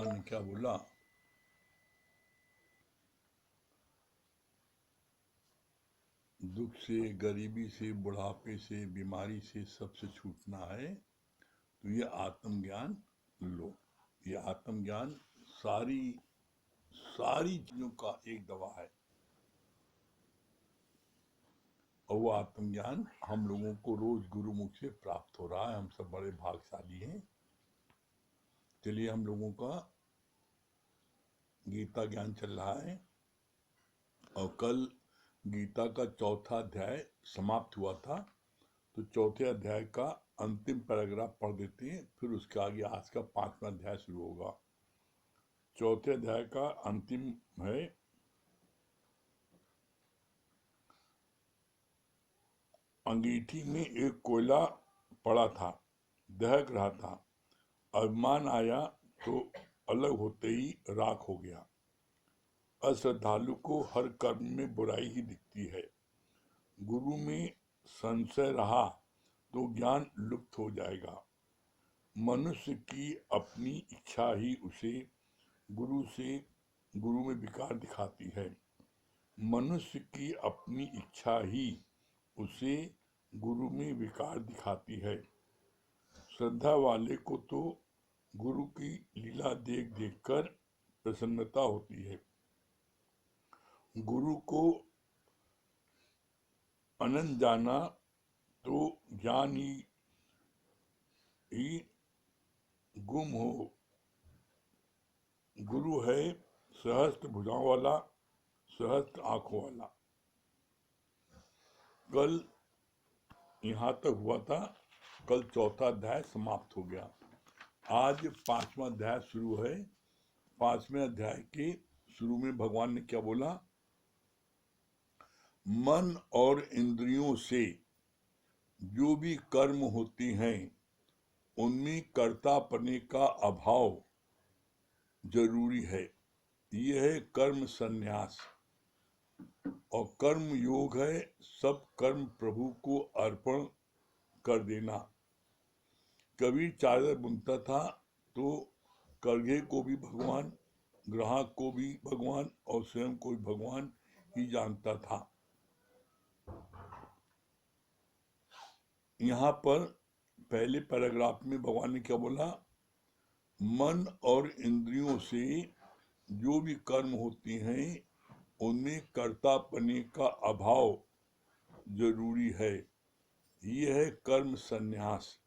भगवान ने क्या बोला? दुख से, गरीबी से, बुढ़ापे से, बीमारी से, सबसे छूटना है तो ये आत्मज्ञान लो। ये आत्मज्ञान सारी सारी चीजों का एक दवा है, और वो आत्मज्ञान हम लोगों को रोज गुरुमुख से प्राप्त हो रहा है। हम सब बड़े भाग्यशाली हैं। चलिए, हम लोगों का गीता ज्ञान चल रहा है, और कल गीता का चौथा अध्याय समाप्त हुआ था। तो चौथे अध्याय का अंतिम पैराग्राफ पढ़ देते हैं, फिर उसके आगे आज का 5वां अध्याय शुरू होगा। चौथे अध्याय का अंतिम है, अंगीठी में एक कोयला पड़ा था, दहक रहा था। अभिमान आया तो अलग होते ही राख हो गया। अश्रद्धालु को हर कर्म में बुराई ही दिखती है। गुरु में संशय रहा तो ज्ञान लुप्त हो जाएगा। मनुष्य की अपनी इच्छा ही उसे गुरु में विकार दिखाती है। मनुष्य की अपनी इच्छा ही उसे गुरु में विकार दिखाती है। श्रद्धा वाले को तो गुरु की लीला देख देख कर प्रसन्नता होती है। गुरु को अनंत जाना तो ज्ञान ही गुम हो। गुरु है सहस्त्र भुजाओं वाला, सहस्त्र आंखों वाला। कल यहाँ तक हुआ था। कल चौथा अध्याय समाप्त हो गया। आज 5वां अध्याय शुरू है। 5वें अध्याय के शुरू में भगवान ने क्या बोला? मन और इंद्रियों से जो भी कर्म होती हैं उनमें कर्तापने का अभाव जरूरी है। यह है कर्म संन्यास, और कर्म योग है सब कर्म प्रभु को अर्पण कर देना। कबीर चादर बुनता था तो करघे को भी भगवान, ग्राहक को भी भगवान, और स्वयं को भी भगवान ही जानता था। यहाँ पर पहले पैराग्राफ में भगवान ने क्या बोला? मन और इंद्रियों से जो भी कर्म होती हैं उनमें कर्तापने का अभाव जरूरी है। यह है कर्म संन्यास।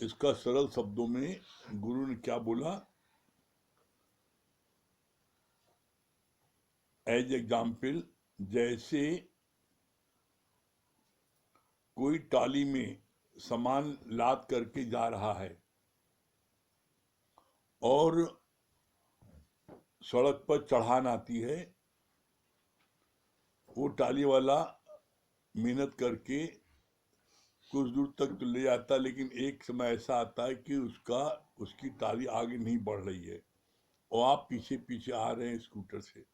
इसका सरल शब्दों में गुरु ने क्या बोला? एज एग्जाम्पल, जैसे कोई टाली में सामान लाद करके जा रहा है और सड़क पर चढ़ान आती है। वो टाली वाला मेहनत करके कुछ दूर तक तो ले जाता, लेकिन एक समय ऐसा आता है कि उसकी टाली आगे नहीं बढ़ रही है और आप पीछे पीछे आ रहे हैं स्कूटर से।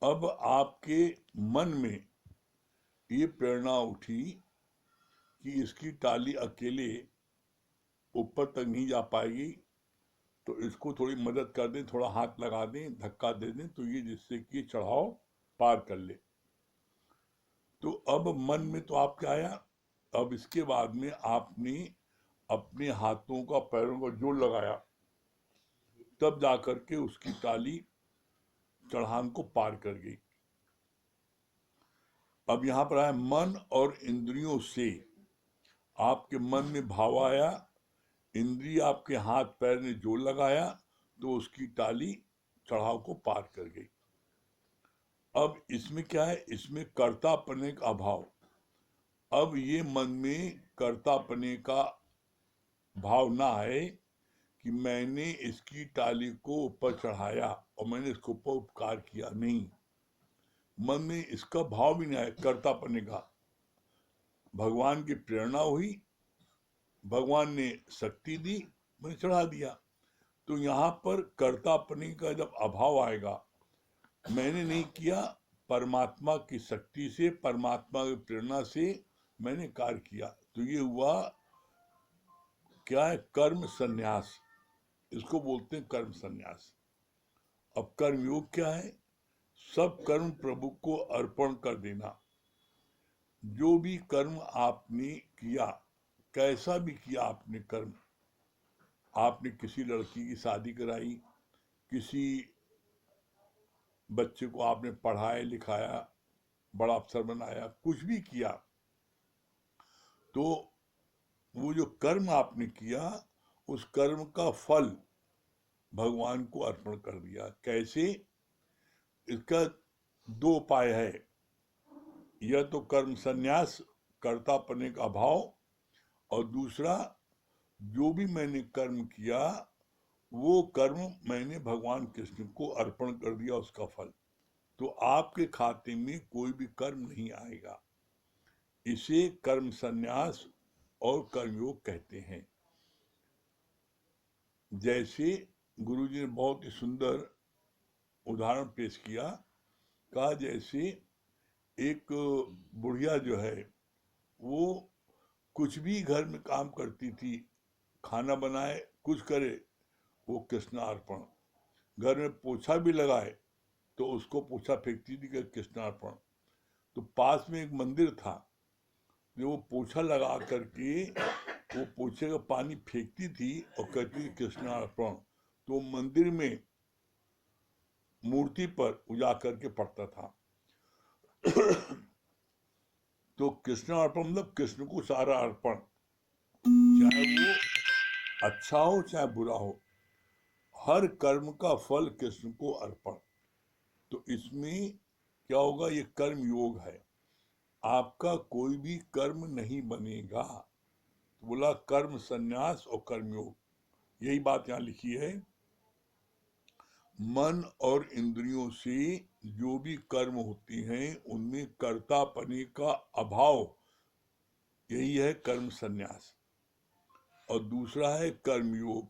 अब आपके मन में ये प्रेरणा उठी कि इसकी टाली अकेले ऊपर तक नहीं जा पाएगी, तो इसको थोड़ी मदद कर दें, थोड़ा हाथ लगा दें, धक्का दे दें, तो ये जिससे कि चढ़ाव पार कर ले। तो अब मन में तो आपके आया। अब इसके बाद में आपने अपने हाथों का, पैरों का जोर लगाया, तब जाकर के उसकी टाली चढ़ान को पार कर गई। अब यहां पर आया मन और इंद्रियों से। आपके मन में भाव आया, इंद्रिय आपके हाथ पैर ने जोर लगाया, तो उसकी टाली चढ़ाव को पार कर गई। अब इसमें क्या है? इसमें कर्तापने का अभाव। अब ये मन में कर्तापने का भाव ना आए कि मैंने इसकी टाली को ऊपर चढ़ाया और मैंने इसके ऊपर उपकार किया। नहीं, मन में इसका भाव भी नहीं आया कर्तापने का। भगवान की प्रेरणा हुई, भगवान ने शक्ति दी, मैंने चढ़ा दिया। तो यहाँ पर कर्तापने का जब अभाव आएगा, मैंने नहीं किया, परमात्मा की शक्ति से, परमात्मा की प्रेरणा से मैंने कार्य किया, तो ये हुआ क्या है कर्म संन्यास, इसको बोलते हैं कर्म संन्यास। अब कर्म योग क्या है? सब कर्म प्रभु को अर्पण कर देना। जो भी कर्म आपने किया, कैसा भी किया आपने कर्म, आपने किसी लड़की की शादी कराई, किसी बच्चे को आपने पढ़ाया लिखाया, बड़ा अफसर बनाया, कुछ भी किया, तो वो जो कर्म आपने किया, उस कर्म का फल भगवान को अर्पण कर दिया। कैसे? इसका दो उपाय है। यह तो कर्म संन्यास, कर्तापने का भाव, और दूसरा, जो भी मैंने कर्म किया वो कर्म मैंने भगवान कृष्ण को अर्पण कर दिया, उसका फल। तो आपके खाते में कोई भी कर्म नहीं आएगा। इसे कर्म संन्यास और कर्मयोग कहते हैं। जैसे गुरुजी ने बहुत ही सुंदर उदाहरण पेश किया, कहा जैसे एक बुढ़िया जो है वो कुछ भी घर में काम करती थी, खाना बनाए कुछ करे, वो कृष्णार्पण। घर में पोछा भी लगाए तो उसको पोछा फेंकती थी कि कृष्णार्पण। तो पास में एक मंदिर था, जो वो पोछा लगा करके वो पोछे का पानी फेंकती थी और कहती थी कृष्णार्पण। तो मंदिर में मूर्ति पर उजा करके पड़ता था। तो कृष्णार्पण मतलब कृष्ण को सारा अर्पण, चाहे वो अच्छा हो चाहे बुरा हो, हर कर्म का फल कृष्ण को अर्पण। तो इसमें क्या होगा? ये कर्म योग है। आपका कोई भी कर्म नहीं बनेगा। तो बोला कर्म संन्यास और कर्मयोग, यही बात यहाँ लिखी है। मन और इंद्रियों से जो भी कर्म होती हैं उनमें कर्तापने का अभाव, यही है कर्म संन्यास। और दूसरा है कर्मयोग,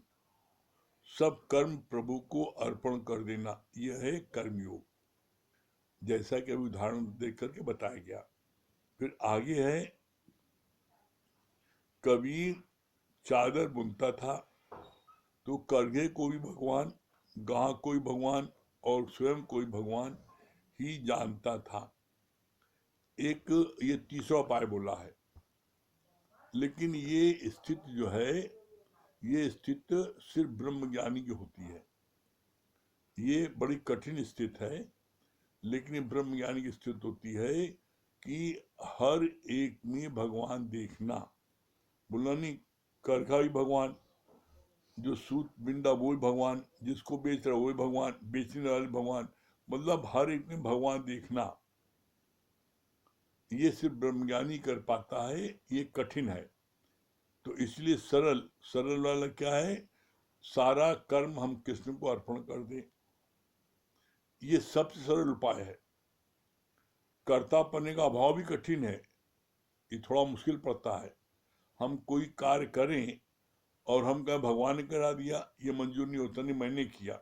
सब कर्म प्रभु को अर्पण कर देना, यह है कर्मयोग, जैसा कि अभी उदाहरण देख करके बताया गया। फिर आगे है, कबीर चादर बुनता था तो करघे को भी भगवान, गाह को भी भगवान और स्वयं को भी भगवान ही जानता था। एक ये तीसरा उपाय बोला है। लेकिन ये स्थिति जो है, ये स्थिति सिर्फ ब्रह्मज्ञानी की होती है। ये बड़ी कठिन स्थिति है, लेकिन ये ब्रह्मज्ञानी की स्थिति होती है कि हर एक में भगवान देखना। बोला नहीं, करघा भी भगवान, जो सूत बिंदा वो भी भगवान, जिसको बेच रहा वो भी भगवान, बेचने वाले भगवान, मतलब हर एक में भगवान देखना। ये सिर्फ ब्रह्मज्ञानी कर पाता है, ये कठिन है। तो इसलिए सरल सरल वाला क्या है? सारा कर्म हम कृष्ण को अर्पण कर दें, ये सबसे सरल उपाय है। कर्तापने का अभाव भी कठिन है, ये थोड़ा मुश्किल पड़ता है। हम कोई कार्य करें और हम कहें भगवान ने करा दिया, ये मंजूर नहीं होता, नहीं मैंने किया,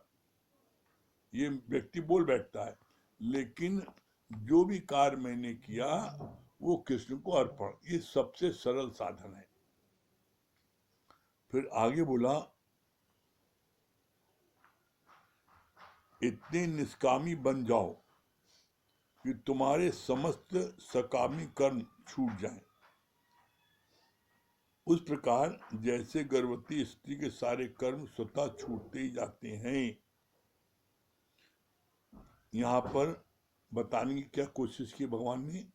ये व्यक्ति बोल बैठता है। लेकिन जो भी कार्य मैंने किया वो कृष्ण को अर्पण, ये सबसे सरल साधन है। फिर आगे बोला, इतने निष्कामी बन जाओ कि तुम्हारे समस्त सकामी कर्म छूट जाएं। उस प्रकार जैसे गर्भवती स्त्री के सारे कर्म स्वतः छूटते ही जाते हैं। यहां पर बताने की क्या कोशिश की भगवान ने?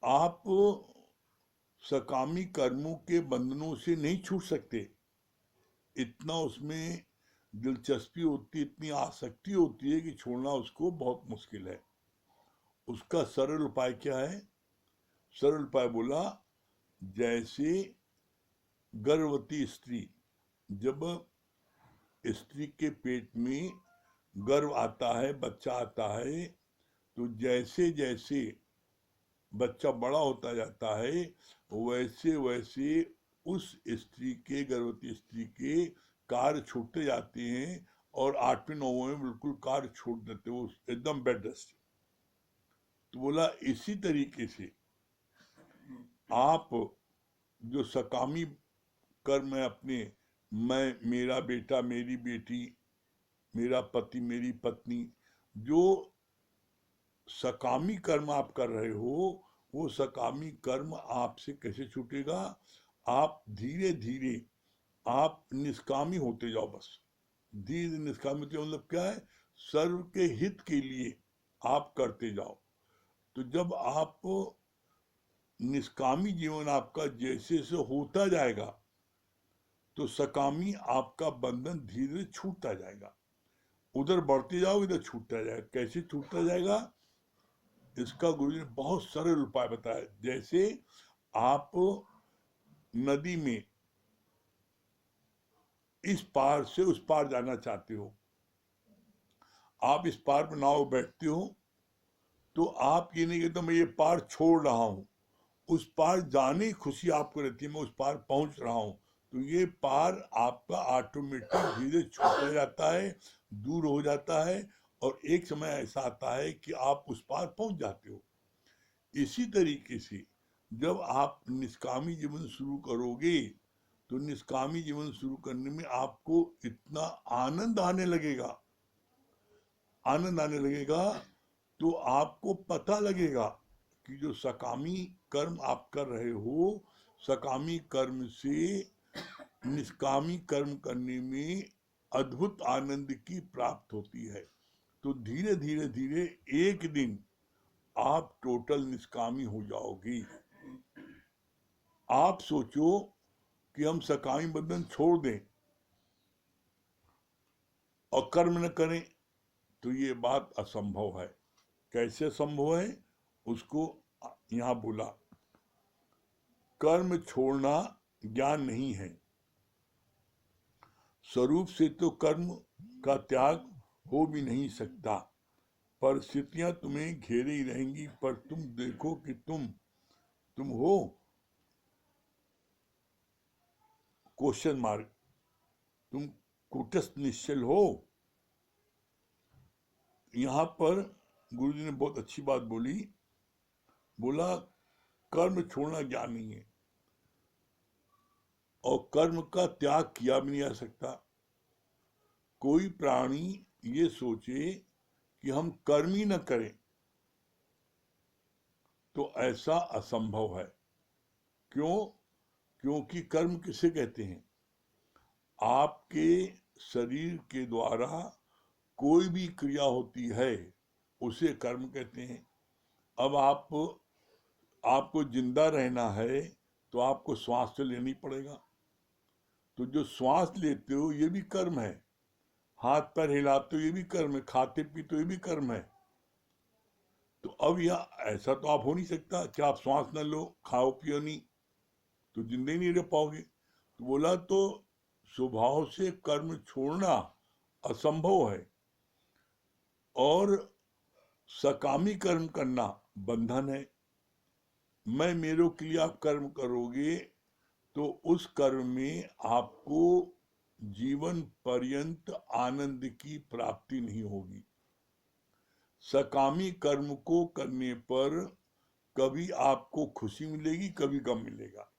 आप सकामी कर्मों के बंधनों से नहीं छूट सकते। इतना उसमें दिलचस्पी होती, इतनी आसक्ति होती है कि छोड़ना उसको बहुत मुश्किल है। उसका सरल उपाय क्या है? सरल उपाय बोला, जैसे गर्भवती स्त्री, जब स्त्री के पेट में गर्भ आता है, बच्चा आता है, तो जैसे जैसे बच्चा बड़ा होता जाता है वैसे वैसे उस स्त्री के, गर्भवती स्त्री के कार्य छूटते जाते हैं, और 8वें 9वें में बिल्कुल कार्य छोड़ देते, वो एकदम बेड रेस्ट। तो बोला इसी तरीके से आप जो सकामी कर्म है अपने, मैं, मेरा बेटा, मेरी बेटी, मेरा पति, मेरी पत्नी, जो सकामी कर्म आप कर रहे हो, वो सकामी कर्म आपसे कैसे छूटेगा? आप धीरे धीरे आप निष्कामी होते जाओ। बस धीरे धीरे निष्कामी होते, मतलब क्या है? सर्व के हित के लिए आप करते जाओ। तो जब आप निष्कामी जीवन आपका जैसे से होता जाएगा, तो सकामी आपका बंधन धीरे धीरे छूटता जाएगा। उधर बढ़ते जाओ, इधर छूटता जाएगा। कैसे छूटता जाएगा? इसका गुरु ने बहुत सरल उपाय बताया। जैसे आप नदी में इस पार से उस पार जाना चाहते हो, आप इस पार पर नाव बैठते हो, तो आप ये नहीं कहते मैं ये पार छोड़ रहा हूं, उस पार जाने की खुशी आपको रहती है, मैं उस पार पहुंच रहा हूं। तो ये पार आपका ऑटोमेटिक धीरे छूटता जाता है, दूर हो जाता है, और एक समय ऐसा आता है कि आप उस पार पहुंच जाते हो। इसी तरीके से जब आप निष्कामी जीवन शुरू करोगे, तो निष्कामी जीवन शुरू करने में आपको इतना आनंद आने लगेगा, आनंद आने लगेगा, तो आपको पता लगेगा कि जो सकामी कर्म आप कर रहे हो, सकामी कर्म से निष्कामी कर्म करने में अद्भुत आनंद की प्राप्त होती है। तो धीरे धीरे धीरे एक दिन आप टोटल निष्कामी हो जाओगी। आप सोचो कि हम सकामी बंधन छोड़ दें और कर्म न करें, तो ये बात असंभव है। कैसे संभव है? उसको यहां बोला, कर्म छोड़ना ज्ञान नहीं है। स्वरूप से तो कर्म का त्याग हो भी नहीं सकता। परिस्थितियां तुम्हें घेरे ही रहेंगी, पर तुम देखो कि तुम हो क्वेश्चन मार्क, तुम कुटस्थ निश्चल हो। यहां पर गुरु जी ने बहुत अच्छी बात बोली, बोला कर्म छोड़ना ज्ञान नहीं है, और कर्म का त्याग किया भी नहीं जा सकता। कोई प्राणी ये सोचे कि हम कर्म ही न करें, तो ऐसा असंभव है। क्यों? क्योंकि कर्म किसे कहते हैं? आपके शरीर के द्वारा कोई भी क्रिया होती है, उसे कर्म कहते हैं। अब आपको जिंदा रहना है, तो आपको श्वास तो लेनी पड़ेगा। तो जो श्वास लेते हो ये भी कर्म है, हाथ पैर हिलाते हो ये भी कर्म है, खाते पीते हो ये भी कर्म है। तो अब यह ऐसा तो आप हो नहीं सकता कि आप श्वास न लो, खाओ पियो नहीं, तो जिंदे नहीं रह पाओगे। तो बोला तो स्वभाव से कर्म छोड़ना असंभव है, और सकामी कर्म करना बंधन है। मैं मेरे के लिए आप कर्म करोगे, तो उस कर्म में आपको जीवन पर्यंत आनंद की प्राप्ति नहीं होगी। सकामी कर्म को करने पर कभी आपको खुशी मिलेगी, कभी गम मिलेगा।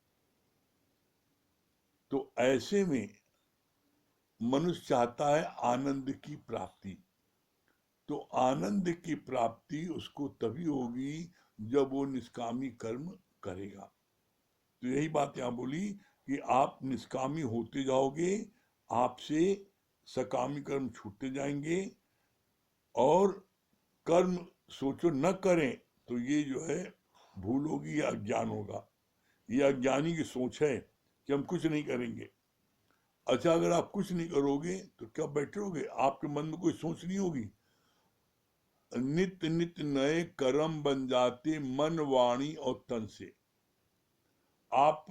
तो ऐसे में मनुष्य चाहता है आनंद की प्राप्ति। तो आनंद की प्राप्ति उसको तभी होगी जब वो निष्कामी कर्म करेगा। तो यही बात यहां बोली कि आप निष्कामी होते जाओगे, आपसे सकामी कर्म छूटते जाएंगे, और कर्म सोचो न करें, तो ये जो है भूल होगी या अज्ञान होगा। ये अज्ञानी की सोच है कि हम कुछ नहीं करेंगे। अच्छा, अगर आप कुछ नहीं करोगे तो क्या बैठे रहोगे? आपके मन में कोई सोच नहीं होगी? नित्य नित्य नए कर्म बन जाते मन, वाणी और तन से। आप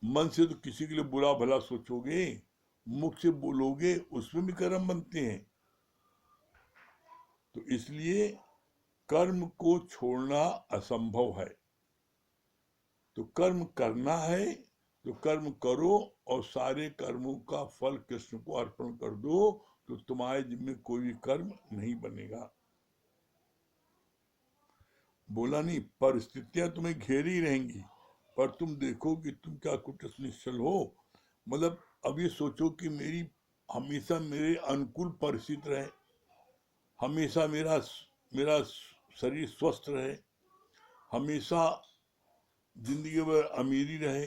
मन से तो किसी के लिए बुरा भला सोचोगे, मुख से बोलोगे, उसमें भी कर्म बनते हैं। तो इसलिए कर्म को छोड़ना असंभव है। तो कर्म करना है तो कर्म करो, और सारे कर्मों का फल कृष्ण को अर्पण कर दो, तो तुम्हारे जिम्मे कोई भी कर्म नहीं बनेगा। बोला नहीं, परिस्थितियां तुम्हें घेरी रहेंगी, पर तुम देखो कि तुम क्या कुछ निश्चल हो। मतलब अब ये सोचो कि मेरी हमेशा मेरे अनुकूल परिस्थिति रहे, हमेशा मेरा मेरा शरीर स्वस्थ रहे, हमेशा जिंदगी भर अमीरी रहे,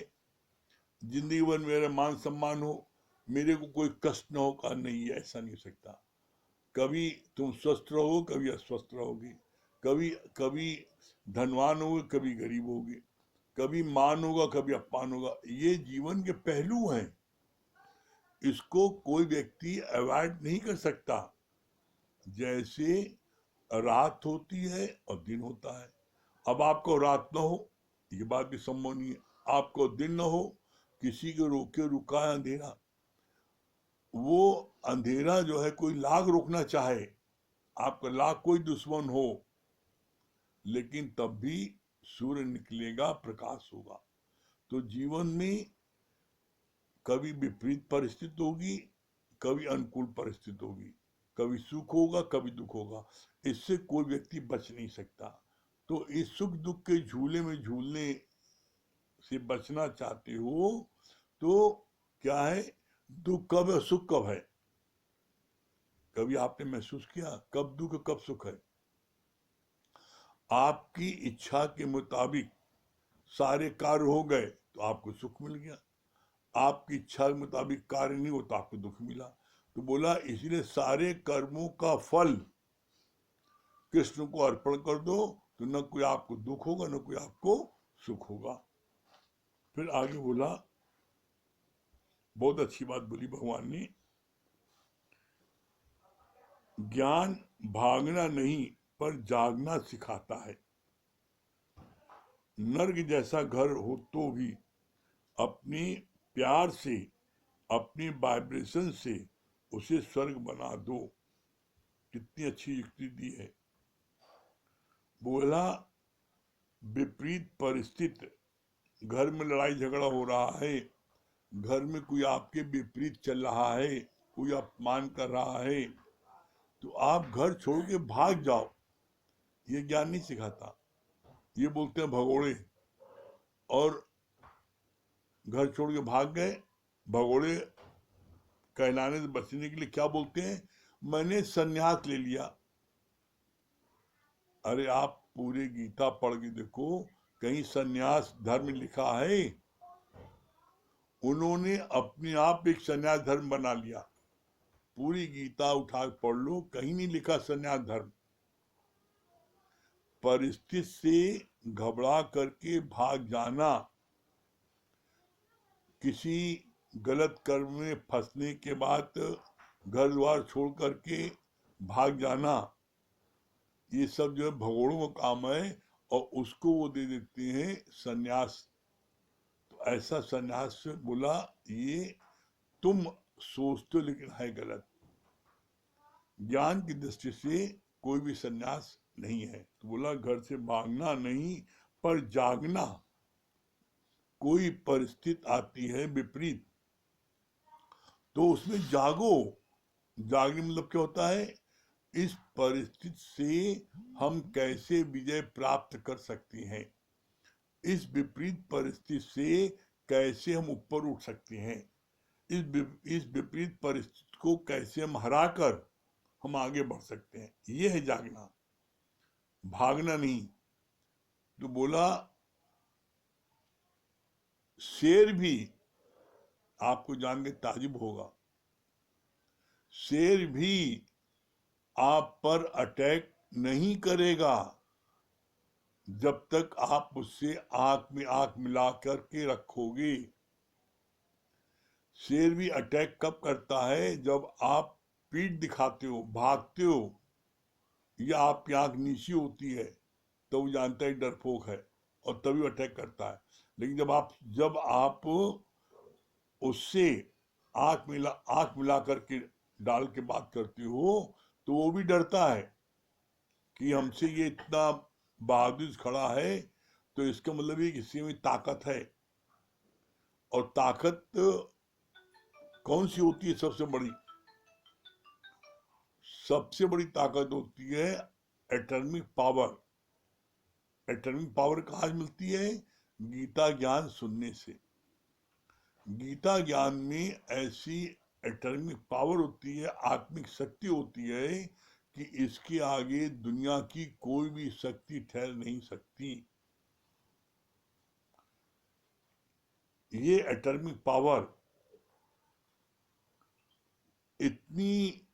जिंदगी भर मेरा मान सम्मान हो, मेरे को कोई कष्ट न हो। का नहीं, ऐसा नहीं हो सकता। कभी तुम स्वस्थ रहो, कभी अस्वस्थ रहोगे, कभी कभी धनवान होगे, कभी गरीब होगे, कभी मान होगा, कभी अपमान होगा। ये जीवन के पहलू हैं, इसको कोई व्यक्ति अवॉइड नहीं कर सकता। जैसे रात होती है और दिन होता है। अब आपको रात ना हो, ये बात भी संभव नहीं है। आपको दिन ना हो, किसी को रोके रुका है अंधेरा। वो अंधेरा जो है कोई लाख रोकना चाहे, आपका लाख कोई दुश्मन हो, लेकिन तब भी सूर्य निकलेगा, प्रकाश होगा। तो जीवन में कभी विपरीत परिस्थिति होगी, कभी अनुकूल परिस्थिति होगी, कभी सुख होगा, कभी दुख होगा। इससे कोई व्यक्ति बच नहीं सकता। तो इस सुख दुख के झूले में झूलने से बचना चाहते हो तो क्या है, दुख कब है, सुख कब है? कभी आपने महसूस किया कब दुख कब सुख है? आपकी इच्छा के मुताबिक सारे कार्य हो गए तो आपको सुख मिल गया, आपकी इच्छा के मुताबिक कार्य नहीं हो तो आपको दुख मिला। तो बोला इसलिए सारे कर्मों का फल कृष्ण को अर्पण कर दो, तो न कोई आपको दुख होगा, न कोई आपको सुख होगा। फिर आगे बोला, बहुत अच्छी बात बोली भगवान ने, ज्ञान भागना नहीं पर जागना सिखाता है। नर्क जैसा घर हो तो भी अपने प्यार से, अपनी वाइब्रेशन से उसे स्वर्ग बना दो। कितनी अच्छी युक्ति दी है। बोला विपरीत परिस्थिति, घर में लड़ाई झगड़ा हो रहा है, घर में कोई आपके विपरीत चल रहा है, कोई अपमान कर रहा है, तो आप घर छोड़ के भाग जाओ, ये ज्ञान नहीं सिखाता। ये बोलते हैं भगोड़े, और घर छोड़ के भाग गए। भगोड़े कहलाने से बचने के लिए क्या बोलते हैं, मैंने संन्यास ले लिया। अरे आप पूरे गीता पढ़ के देखो, कहीं संन्यास धर्म लिखा है? उन्होंने अपने आप एक संन्यास धर्म बना लिया। पूरी गीता उठा पढ़ लो, कहीं नहीं लिखा संन्यास धर्म। परिस्थिति से घबरा करके भाग जाना, किसी गलत कर्म में फंसने के बाद घर द्वार छोड़ करके भाग जाना, ये सब जो है भगोड़ों का काम है, और उसको वो दे देते हैं संन्यास। तो ऐसा संन्यास से बोला ये तुम सोचते हो लेकिन है गलत। ज्ञान की दृष्टि से कोई भी संन्यास नहीं है। तो बोला घर से भागना नहीं पर जागना। कोई परिस्थिति आती है विपरीत, तो उसमें जागो। जागने मतलब क्या होता है, इस परिस्थिति से हम कैसे विजय प्राप्त कर सकते हैं, इस विपरीत परिस्थिति से कैसे हम ऊपर उठ सकते हैं, इस विपरीत परिस्थिति को कैसे हम हराकर हम आगे बढ़ सकते हैं। ये है जागना, भागना नहीं। तो बोला शेर भी, आपको जान के ताजुब होगा, शेर भी आप पर अटैक नहीं करेगा जब तक आप उससे आंख में आंख मिला करके रखोगे। शेर भी अटैक कब करता है, जब आप पीठ दिखाते हो, भागते हो, या आपकी आंख नीची होती है, तो वो जानता है डरपोक है और तभी अटैक करता है। लेकिन जब आप उससे आंख मिला करके डाल के बात करते हो, तो वो भी डरता है कि हमसे ये इतना बहादुर खड़ा है, तो इसका मतलब ये किसी में ताकत है। और ताकत कौन सी होती है सबसे बड़ी? सबसे बड़ी ताकत होती है एटॉमिक पावर। एटॉमिक पावर कहाँ मिलती है? गीता ज्ञान सुनने से। गीता ज्ञान में ऐसी एटॉमिक पावर होती है, आत्मिक शक्ति होती है कि इसके आगे दुनिया की कोई भी शक्ति ठहर नहीं सकती। ये एटॉमिक पावर इतनी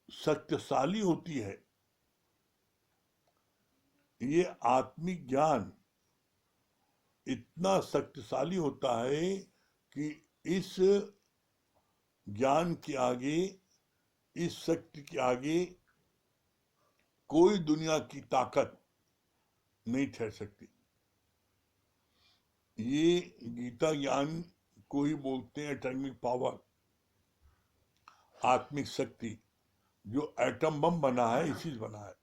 शक्तिशाली होती है, ये आत्मिक ज्ञान इतना शक्तिशाली होता है कि इस ज्ञान के आगे, इस शक्ति के आगे कोई दुनिया की ताकत नहीं ठहर सकती। ये गीता ज्ञान को ही बोलते हैं एटॉमिक पावर, आत्मिक शक्ति। जो एटम बम बना है इसी से बना है।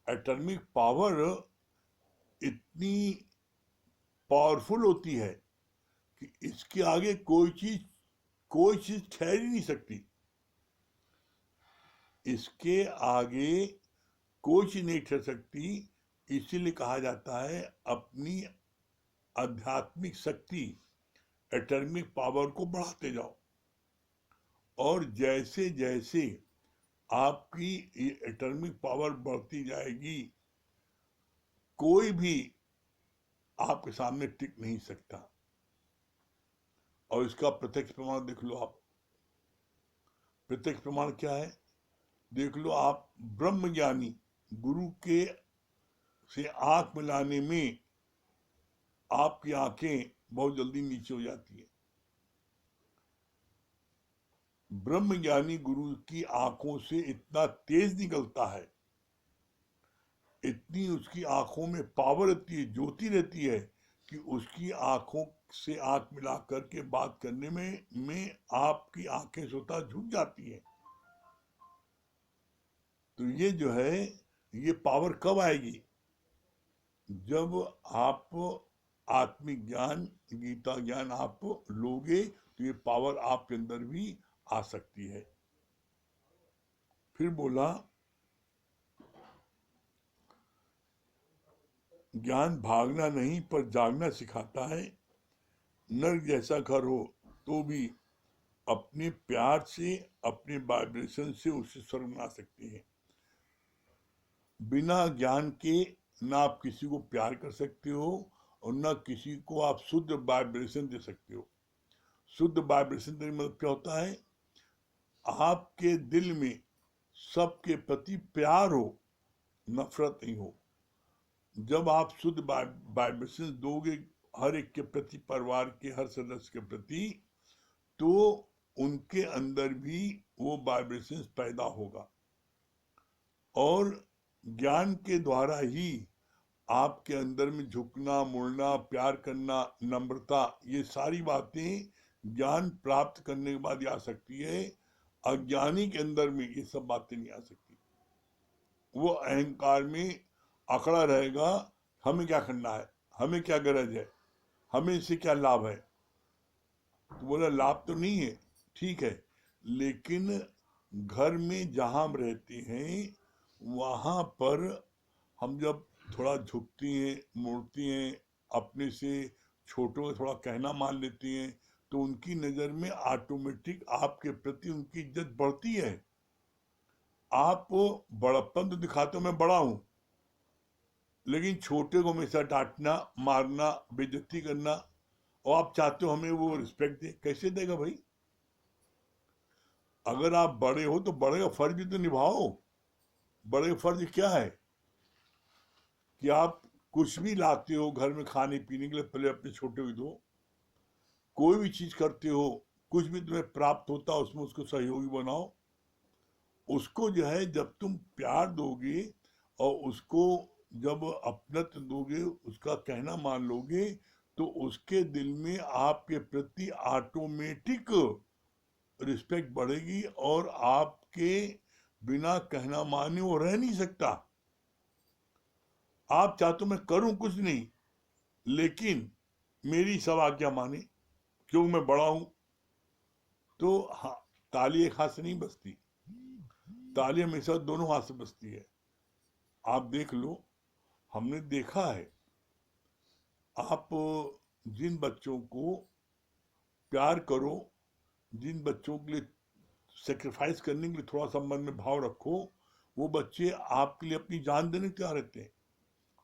एटॉमिक पावर इतनी पावरफुल होती है कि इसके आगे कोई चीज ठहर ही नहीं सकती। इसके आगे कोई चीज नहीं ठहर सकती। इसीलिए कहा जाता है अपनी आध्यात्मिक शक्ति, एटॉमिक पावर को बढ़ाते जाओ। और जैसे जैसे आपकी ये एटॉमिक पावर बढ़ती जाएगी, कोई भी आपके सामने टिक नहीं सकता। और इसका प्रत्यक्ष प्रमाण देख लो आप। प्रत्यक्ष प्रमाण क्या है? देख लो आप, ब्रह्म ज्ञानी गुरु के से आंख मिलाने में आपकी आंखें बहुत जल्दी नीचे हो जाती है। ब्रह्म ज्ञानी गुरु की आंखों से इतना तेज निकलता है, इतनी उसकी आंखों में पावर रहती है, ज्योति रहती है कि उसकी आंखों से आंख मिला करके बात करने में आपकी आंखें स्वतः झुक जाती है। तो ये जो है, ये पावर कब आएगी? जब आप आत्मिक ज्ञान, गीता ज्ञान आप लोगे तो ये पावर आपके अंदर भी आ सकती है। फिर बोला, ज्ञान भागना नहीं पर जागना सिखाता है। नर्क जैसा घर हो तो भी अपने प्यार से, अपने वाइब्रेशन से उसे स्वर्ग बना सकते हैं। बिना ज्ञान के ना आप किसी को प्यार कर सकते हो और ना किसी को आप शुद्ध वाइब्रेशन दे सकते हो। शुद्ध वाइब्रेशन देने मतलब क्या होता है? आपके दिल में सबके प्रति प्यार हो, नफरत नहीं हो। जब आप शुद्ध वाइब्रेशन दोगे हर एक के प्रति, परिवार के हर सदस्य के प्रति, तो उनके अंदर भी वो वाइब्रेशन पैदा होगा। और ज्ञान के द्वारा ही आपके अंदर में झुकना, मुड़ना, प्यार करना, नम्रता, ये सारी बातें ज्ञान प्राप्त करने के बाद आ सकती है। अज्ञानी के अंदर में ये सब बातें नहीं आ सकती। वो अहंकार में अकड़ा रहेगा, हमें क्या करना है, हमें क्या गरज है, हमें इससे क्या लाभ है। तो बोला लाभ तो नहीं है, ठीक है, लेकिन घर में जहां हम रहते हैं वहां पर हम जब थोड़ा झुकती हैं, मुड़ती हैं, अपने से छोटों का थोड़ा कहना मान लेती हैं, तो उनकी नज़र में ऑटोमेटिक आपके प्रति उनकी इज्जत बढ़ती है। आप बड़प्पन तो दिखाते हो मैं बड़ा हूं, लेकिन छोटे को हमेशा डांटना, मारना, बेइज्जती करना, और आप चाहते हो हमें वो रिस्पेक्ट दे, कैसे देगा भाई? अगर आप बड़े हो तो बड़े का फर्ज भी तो निभाओ। बड़े का फर्ज क्या है कि आप कुछ भी लाते हो घर में खाने पीने के लिए, पहले अपने छोटे को दो। कोई भी चीज करते हो, कुछ भी तुम्हें प्राप्त होता है उसमें उसको सहयोगी बनाओ। उसको जो है जब तुम प्यार दोगे और उसको जब अपनत्व दोगे, उसका कहना मान लोगे, तो उसके दिल में आपके प्रति ऑटोमेटिक रिस्पेक्ट बढ़ेगी और आपके बिना कहना माने वो रह नहीं सकता। आप चाहते हो मैं करूं कुछ नहीं, लेकिन मेरी सब आज्ञा माने, क्यों मैं बड़ा हूं। तो हाँ, ताली एक हाथ से नहीं बजती, ताली हमेशा दोनों हाथ से बजती है। आप देख लो, हमने देखा है आप जिन बच्चों को प्यार करो, जिन बच्चों के लिए सेक्रीफाइस करने के लिए थोड़ा सा मन में भाव रखो, वो बच्चे आपके लिए अपनी जान देने को तैयार रहते हैं,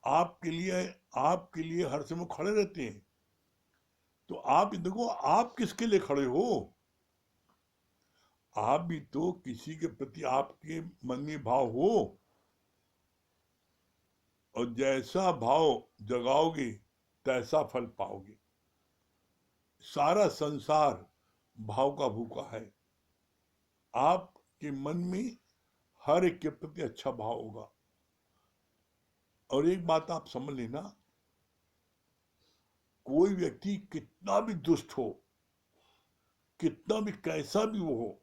आपके लिए हर समय खड़े रहते हैं। तो आप देखो, आप किसके लिए खड़े हो? आप भी तो किसी के प्रति आपके मन में भाव हो, और जैसा भाव जगाओगे तैसा फल पाओगे। सारा संसार भाव का भूखा है। आपके मन में हर एक के प्रति अच्छा भाव होगा। और एक बात आप समझ लेना, कोई व्यक्ति कितना भी दुष्ट हो, कितना भी कैसा भी वो हो,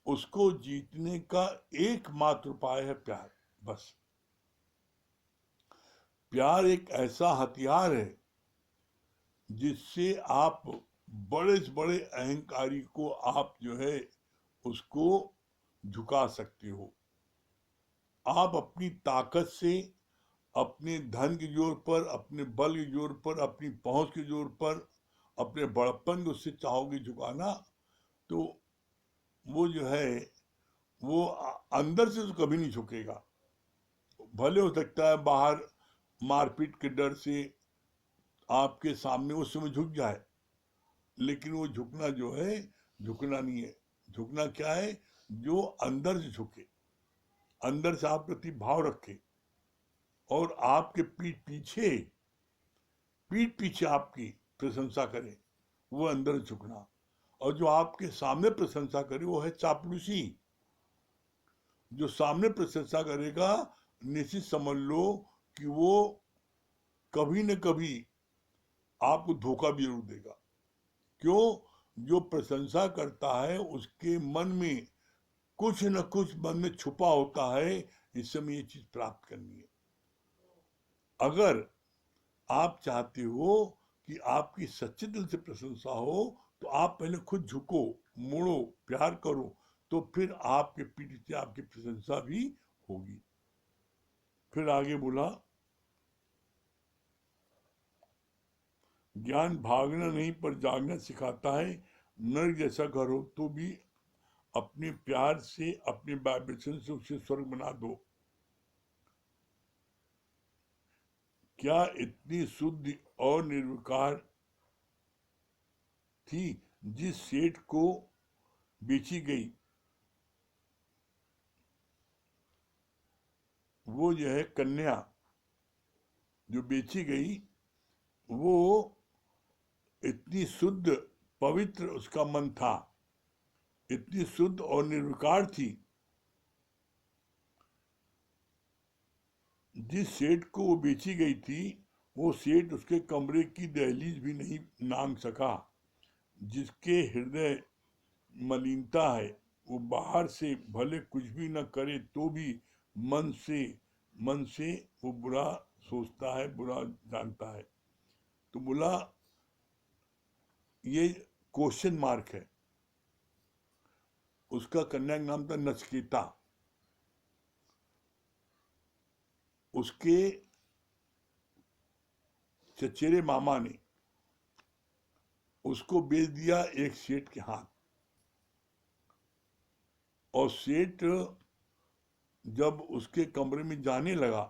उसको जीतने का एकमात्र उपाय है प्यार, बस। प्यार एक ऐसा हथियार है जिससे आप बड़े से बड़े अहंकारी को आप जो है उसको झुका सकते हो। आप अपनी ताकत से, अपने धन के जोर पर, अपने बल के जोर पर, अपनी पहुंच के जोर पर, अपने बड़प्पन को उससे चाहोगे झुकाना, तो वो जो है वो अंदर से तो कभी नहीं झुकेगा। भले हो सकता है बाहर मारपीट के डर से आपके सामने उस समय झुक जाए, लेकिन वो झुकना जो है, झुकना नहीं है। झुकना क्या है? जो अंदर से झुके, अंदर से आप प्रति भाव रखे, और आपके पीठ पीछे आपकी प्रशंसा करे, वो अंदर झुकना। और जो आपके सामने प्रशंसा करे वो है चापलूसी। जो सामने प्रशंसा करेगा, निश्चित समझ लो कि वो कभी न कभी आपको धोखा भी जरूर देगा। क्यों? जो प्रशंसा करता है उसके मन में कुछ न कुछ मन में छुपा होता है, इस समय ये चीज प्राप्त करनी है। अगर आप चाहते हो कि आपकी सच्चे दिल से प्रशंसा हो, तो आप पहले खुद झुको, मुड़ो, प्यार करो, तो फिर आपके पीठ से आपकी प्रशंसा भी होगी। फिर आगे बोला, ज्ञान भागना नहीं पर जागना सिखाता है। नर्क जैसा घर हो तो भी अपने प्यार से, अपने वाइब्रेशन से उसे स्वर्ग बना दो। क्या इतनी शुद्ध और निर्विकार थी जिस सेठ को बेची गई, वो जो है कन्या जो बेची गई, वो इतनी शुद्ध पवित्र उसका मन था, इतनी शुद्ध और निर्विकार थी। जिस सेठ को वो बेची गई थी, वो सेठ उसके कमरे की दहलीज भी नहीं लांघ सका। जिसके हृदय मलिनता है, वो बाहर से भले कुछ भी न करे तो भी मन से वो बुरा सोचता है, बुरा जानता है। तो बोला, ये क्वेश्चन मार्क है। उसका कन्या का नाम था नचकेता। उसके चचेरे मामा ने उसको बेच दिया एक सेठ के हाथ। और सेठ जब उसके कमरे में जाने लगा,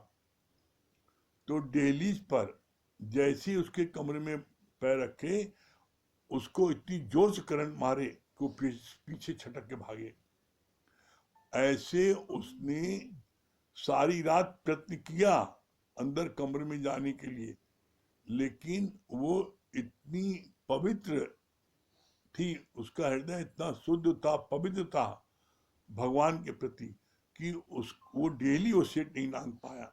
तो दहलीज पर जैसे ही उसके कमरे में पैर रखे, उसको इतनी जोर से करंट मारे कि वो पीछे छटक के भागे। ऐसे उसने सारी रात प्रयत्न किया अंदर कमरे में जाने के लिए, लेकिन वो इतनी पवित्र थी, उसका हृदय इतना शुद्ध था, पवित्र था भगवान के प्रति, कि वो डेली वो सेट नहीं लांघ पाया।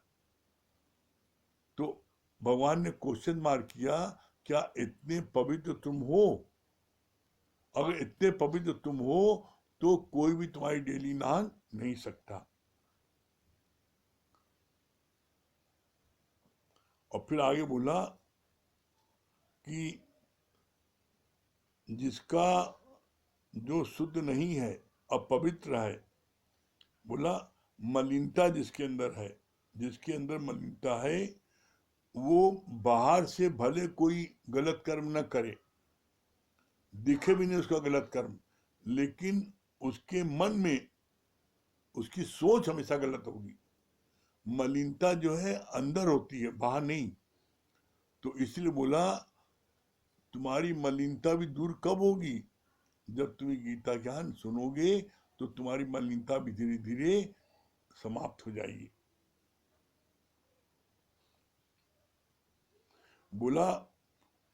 तो भगवान ने क्वेश्चन मार्क किया, क्या इतने पवित्र तुम हो? अगर इतने पवित्र तुम हो तो कोई भी तुम्हारी डेली लांघ नहीं सकता। और फिर आगे बोला कि जिसका जो शुद्ध नहीं है, अपवित्र है, बोला मलिनता जिसके अंदर है, जिसके अंदर मलिनता है, वो बाहर से भले कोई गलत कर्म न करे, दिखे भी नहीं उसका गलत कर्म, लेकिन उसके मन में उसकी सोच हमेशा गलत होगी। मलिनता जो है अंदर होती है, बाहर नहीं। तो इसलिए बोला तुम्हारी मलिनता भी दूर कब होगी? जब तुम गीता ज्ञान सुनोगे तो तुम्हारी मलिनता भी धीरे धीरे समाप्त हो जाएगी। बोला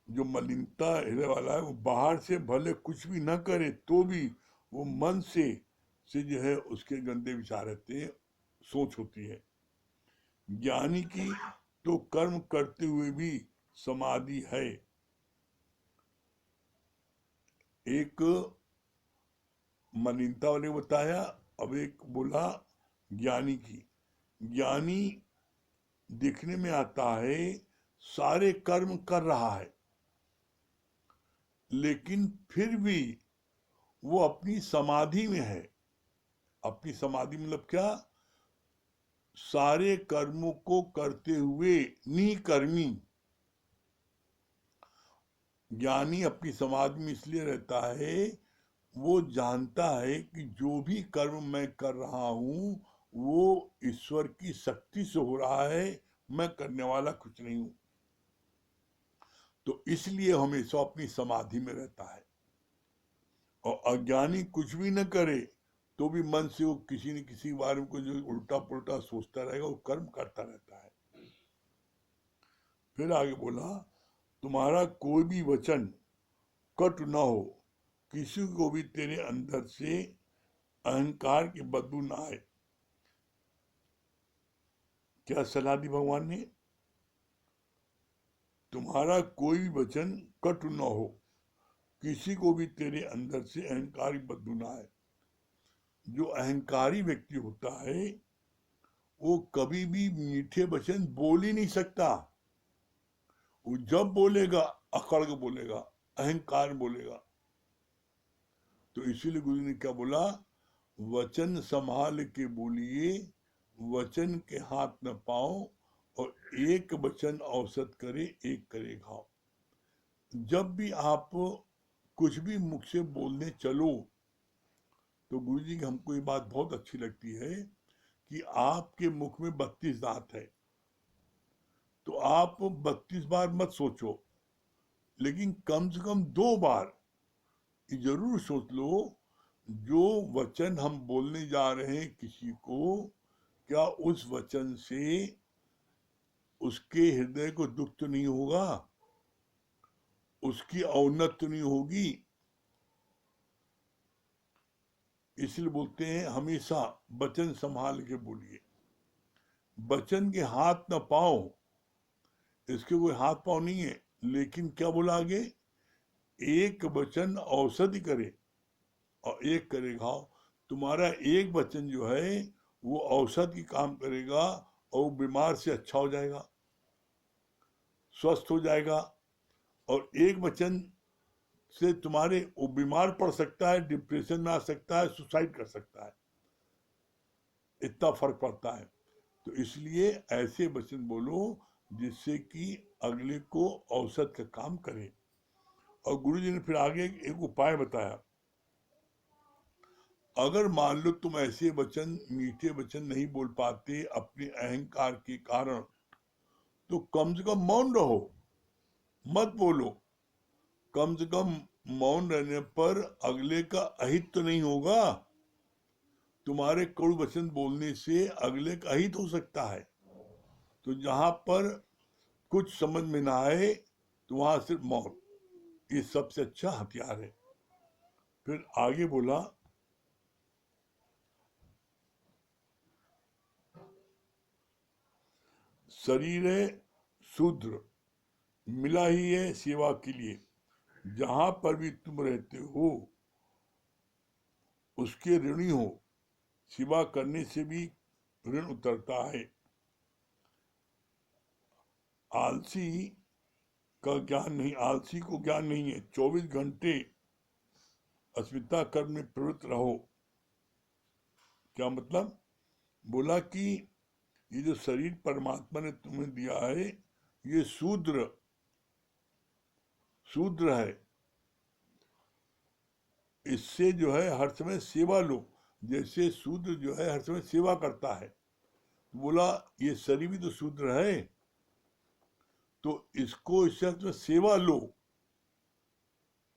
जो मलिनता हृदय वाला है वो बाहर से भले कुछ भी ना करे तो भी वो मन से जो है उसके गंदे विचार रहते हैं, सोच होती है। ज्ञानी की तो कर्म करते हुए भी समाधि है। एक मलिनता वाले बताया, अब एक बोला ज्ञानी की। ज्ञानी दिखने में आता है सारे कर्म कर रहा है, लेकिन फिर भी वो अपनी समाधि में है। अपनी समाधि मतलब क्या? सारे कर्मों को करते हुए निकर्मी। ज्ञानी अपनी समाधि में इसलिए रहता है, वो जानता है कि जो भी कर्म मैं कर रहा हूं वो ईश्वर की शक्ति से हो रहा है, मैं करने वाला कुछ नहीं हूं। तो इसलिए हमेशा अपनी समाधि में रहता है। और अज्ञानी कुछ भी न करे तो भी मन से वो किसी न किसी बारे में जो उल्टा पुल्टा सोचता रहेगा, वो कर्म करता रहता है। फिर आगे बोला तुम्हारा कोई भी वचन कटु न हो, किसी को भी तेरे अंदर से अहंकार की बदबू ना आए। क्या सलाह दी भगवान ने? तुम्हारा कोई भी वचन कटु न हो, किसी को भी तेरे अंदर से अहंकार की बदबू ना आए। जो अहंकारी व्यक्ति होता है वो कभी भी मीठे वचन बोल ही नहीं सकता। वो जब बोलेगा अकड़ के बोलेगा, अहंकार बोलेगा। तो इसीलिए गुरु ने क्या बोला? वचन संभाल के बोलिए, वचन के हाथ न पाओ, और एक वचन औसत करे एक करे घाव। जब भी आप कुछ भी मुख से बोलने चलो तो गुरु जी की हमको ये बात बहुत अच्छी लगती है कि आपके मुख में 32 दांत है, तो आप 32 बार मत सोचो, लेकिन कम से कम 2 बार ये जरूर सोच लो, जो वचन हम बोलने जा रहे हैं किसी को, क्या उस वचन से उसके हृदय को दुख तो नहीं होगा, उसकी अवनत तो नहीं होगी। इसलिए बोलते हैं हमेशा वचन संभाल के बोलिए। वचन के हाथ न पाओ, इसके कोई हाथ पांव नहीं है, लेकिन क्या बोला आगे? एक वचन औषधि करे और एक करे घाव। तुम्हारा एक वचन जो है वो औषध की काम करेगा और वो बीमार से अच्छा हो जाएगा, स्वस्थ हो जाएगा। और एक वचन से तुम्हारे वो बीमार पड़ सकता है, डिप्रेशन में आ सकता है, सुसाइड कर सकता है, इतना फर्क पड़ता है। तो इसलिए ऐसे वचन बोलो जिससे कि अगले को औसत का काम करे। और गुरु जी ने फिर आगे एक उपाय बताया, अगर मान लो तुम ऐसे वचन मीठे वचन नहीं बोल पाते अपने अहंकार के कारण, तो कम से कम मौन रहो, मत बोलो। कम से कम मौन रहने पर अगले का अहित तो नहीं होगा। तुम्हारे कड़ू वचन बोलने से अगले का अहित हो सकता है। तो जहां पर कुछ समझ में ना आए तो वहां सिर्फ मौन, ये सबसे अच्छा हथियार है। फिर आगे बोला शरीर है शूद्र, मिला ही है सेवा के लिए। जहां पर भी तुम रहते हो उसके ऋणी हो, सेवा करने से भी ऋण उतरता है। आलसी का ज्ञान नहीं, आलसी को ज्ञान नहीं है। 24 घंटे अस्मिता कर्म में प्रवृत्त रहो। क्या मतलब? बोला कि ये जो शरीर परमात्मा ने तुम्हें दिया है, ये शूद्र शूद्र है, इससे जो है हर समय सेवा लो। जैसे शूद्र जो है हर समय सेवा करता है, बोला ये शरीर भी तो शूद्र है, तो इसको इस अर्थ में सेवा लो,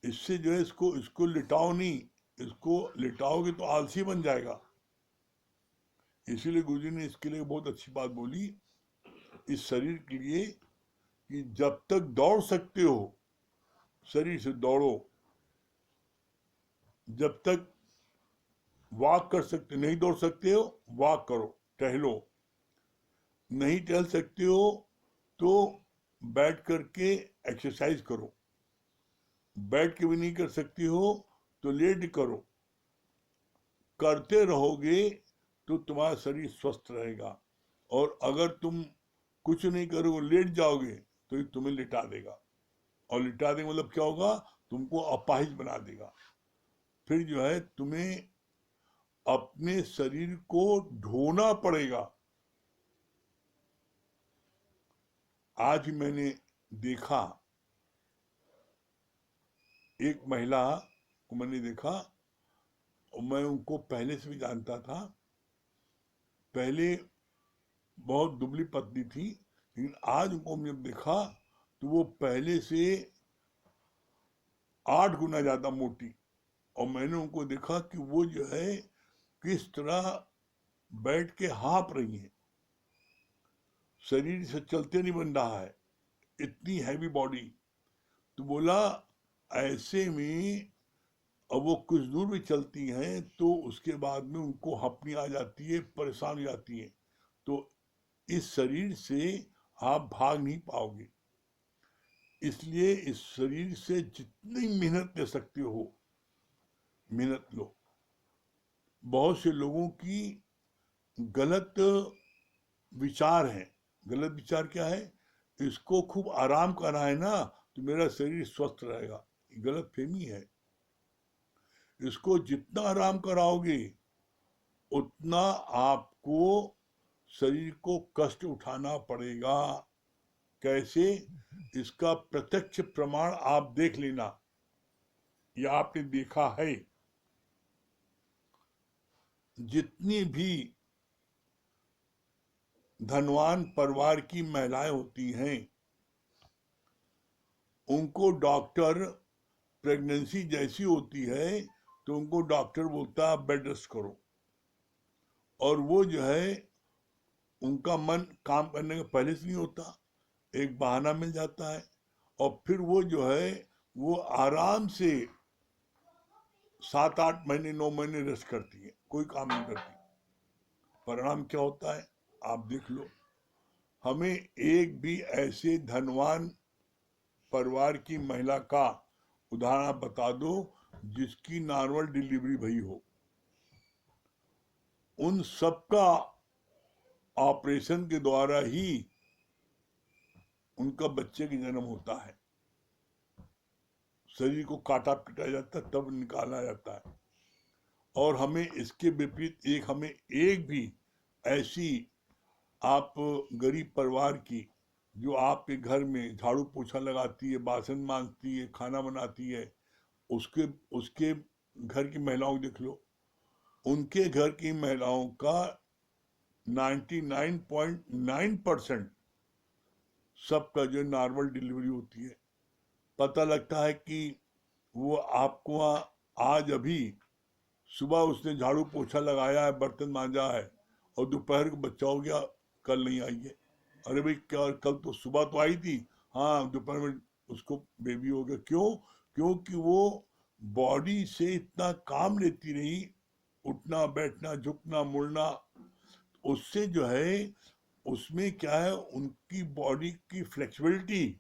इससे जो है इसको इसको लिटाओ नहीं, इसको लिटाओगे तो आलसी बन जाएगा। इसीलिए गुरुजी ने इसके लिए बहुत अच्छी बात बोली इस शरीर के लिए कि जब तक दौड़ सकते हो शरीर से दौड़ो, जब तक वॉक कर सकते, नहीं दौड़ सकते हो वॉक करो, टहलो, नहीं टहल सकते हो तो बैठ करके एक्सरसाइज करो, बैठ के भी नहीं कर सकती हो तो लेट करो, करते रहोगे तो तुम्हारा शरीर स्वस्थ रहेगा। और अगर तुम कुछ नहीं करोगे, लेट जाओगे, तो ये तुम्हें लिटा देगा, और लिटा देगा मतलब क्या होगा, तुमको अपाहिज बना देगा। फिर जो है तुम्हें अपने शरीर को ढोना पड़ेगा। आज मैंने देखा एक महिला को, मैंने देखा, और मैं उनको पहले से भी जानता था, पहले बहुत दुबली पतली थी, लेकिन आज उनको मैंने देखा तो वो पहले से 8 गुना ज्यादा मोटी। और मैंने उनको देखा कि वो जो है किस तरह बैठ के हाँप रही है, शरीर से चलते नहीं बन रहा है, इतनी हैवी बॉडी। तो बोला ऐसे में अब वो कुछ दूर भी चलती हैं तो उसके बाद में उनको हपनी आ जाती है, परेशान हो जाती है। तो इस शरीर से आप भाग नहीं पाओगे, इसलिए इस शरीर से जितनी मेहनत ले सकते हो मेहनत लो। बहुत से लोगों की गलत विचार है, गलत विचार क्या है, इसको खूब आराम करना है ना तो मेरा शरीर स्वस्थ रहेगा, गलत फहमी है। इसको जितना आराम कराओगे उतना आपको शरीर को कष्ट उठाना पड़ेगा। कैसे, इसका प्रत्यक्ष प्रमाण आप देख लेना, या आपने देखा है, जितनी भी धनवान परिवार की महिलाएं होती हैं उनको डॉक्टर, प्रेगनेंसी जैसी होती है तो उनको डॉक्टर बोलता है बेड रेस्ट करो, और वो जो है उनका मन काम करने के पहले से नहीं होता, एक बहाना मिल जाता है, और फिर वो जो है वो आराम से 7-8 महीने 9 महीने रेस्ट करती है, कोई काम नहीं करती। परिणाम क्या होता है आप देख लो। हमें एक भी ऐसे धनवान परिवार की महिला का उदाहरण आप बता दो जिसकी नॉर्मल डिलीवरी भई हो। उन सबका ऑपरेशन के द्वारा ही उनका बच्चे की जन्म होता है, शरीर को काटा पीटा जाता है तब निकाला जाता है। और हमें इसके विपरीत हमें एक भी ऐसी आप गरीब परिवार की जो आपके घर में झाड़ू पोछा लगाती है, बासन मांजती है, खाना बनाती है, उसके उसके घर की महिलाओं को देख लो, उनके घर की महिलाओं का 99.9% सबका जो नॉर्मल डिलीवरी होती है। पता लगता है कि वो आपको आज अभी सुबह उसने झाड़ू पोछा लगाया है, बर्तन मांजा है, और दोपहर को बच्चा हो गया, कल नहीं आई है। अरे भाई क्या, कल तो सुबह तो आई थी, हाँ दोपहर में उसको बेबी हो गया। क्यों? क्योंकि वो बॉडी से इतना काम लेती रही, उठना बैठना झुकना मुड़ना, उससे जो है उसमें क्या है, उनकी बॉडी की फ्लेक्सिबिलिटी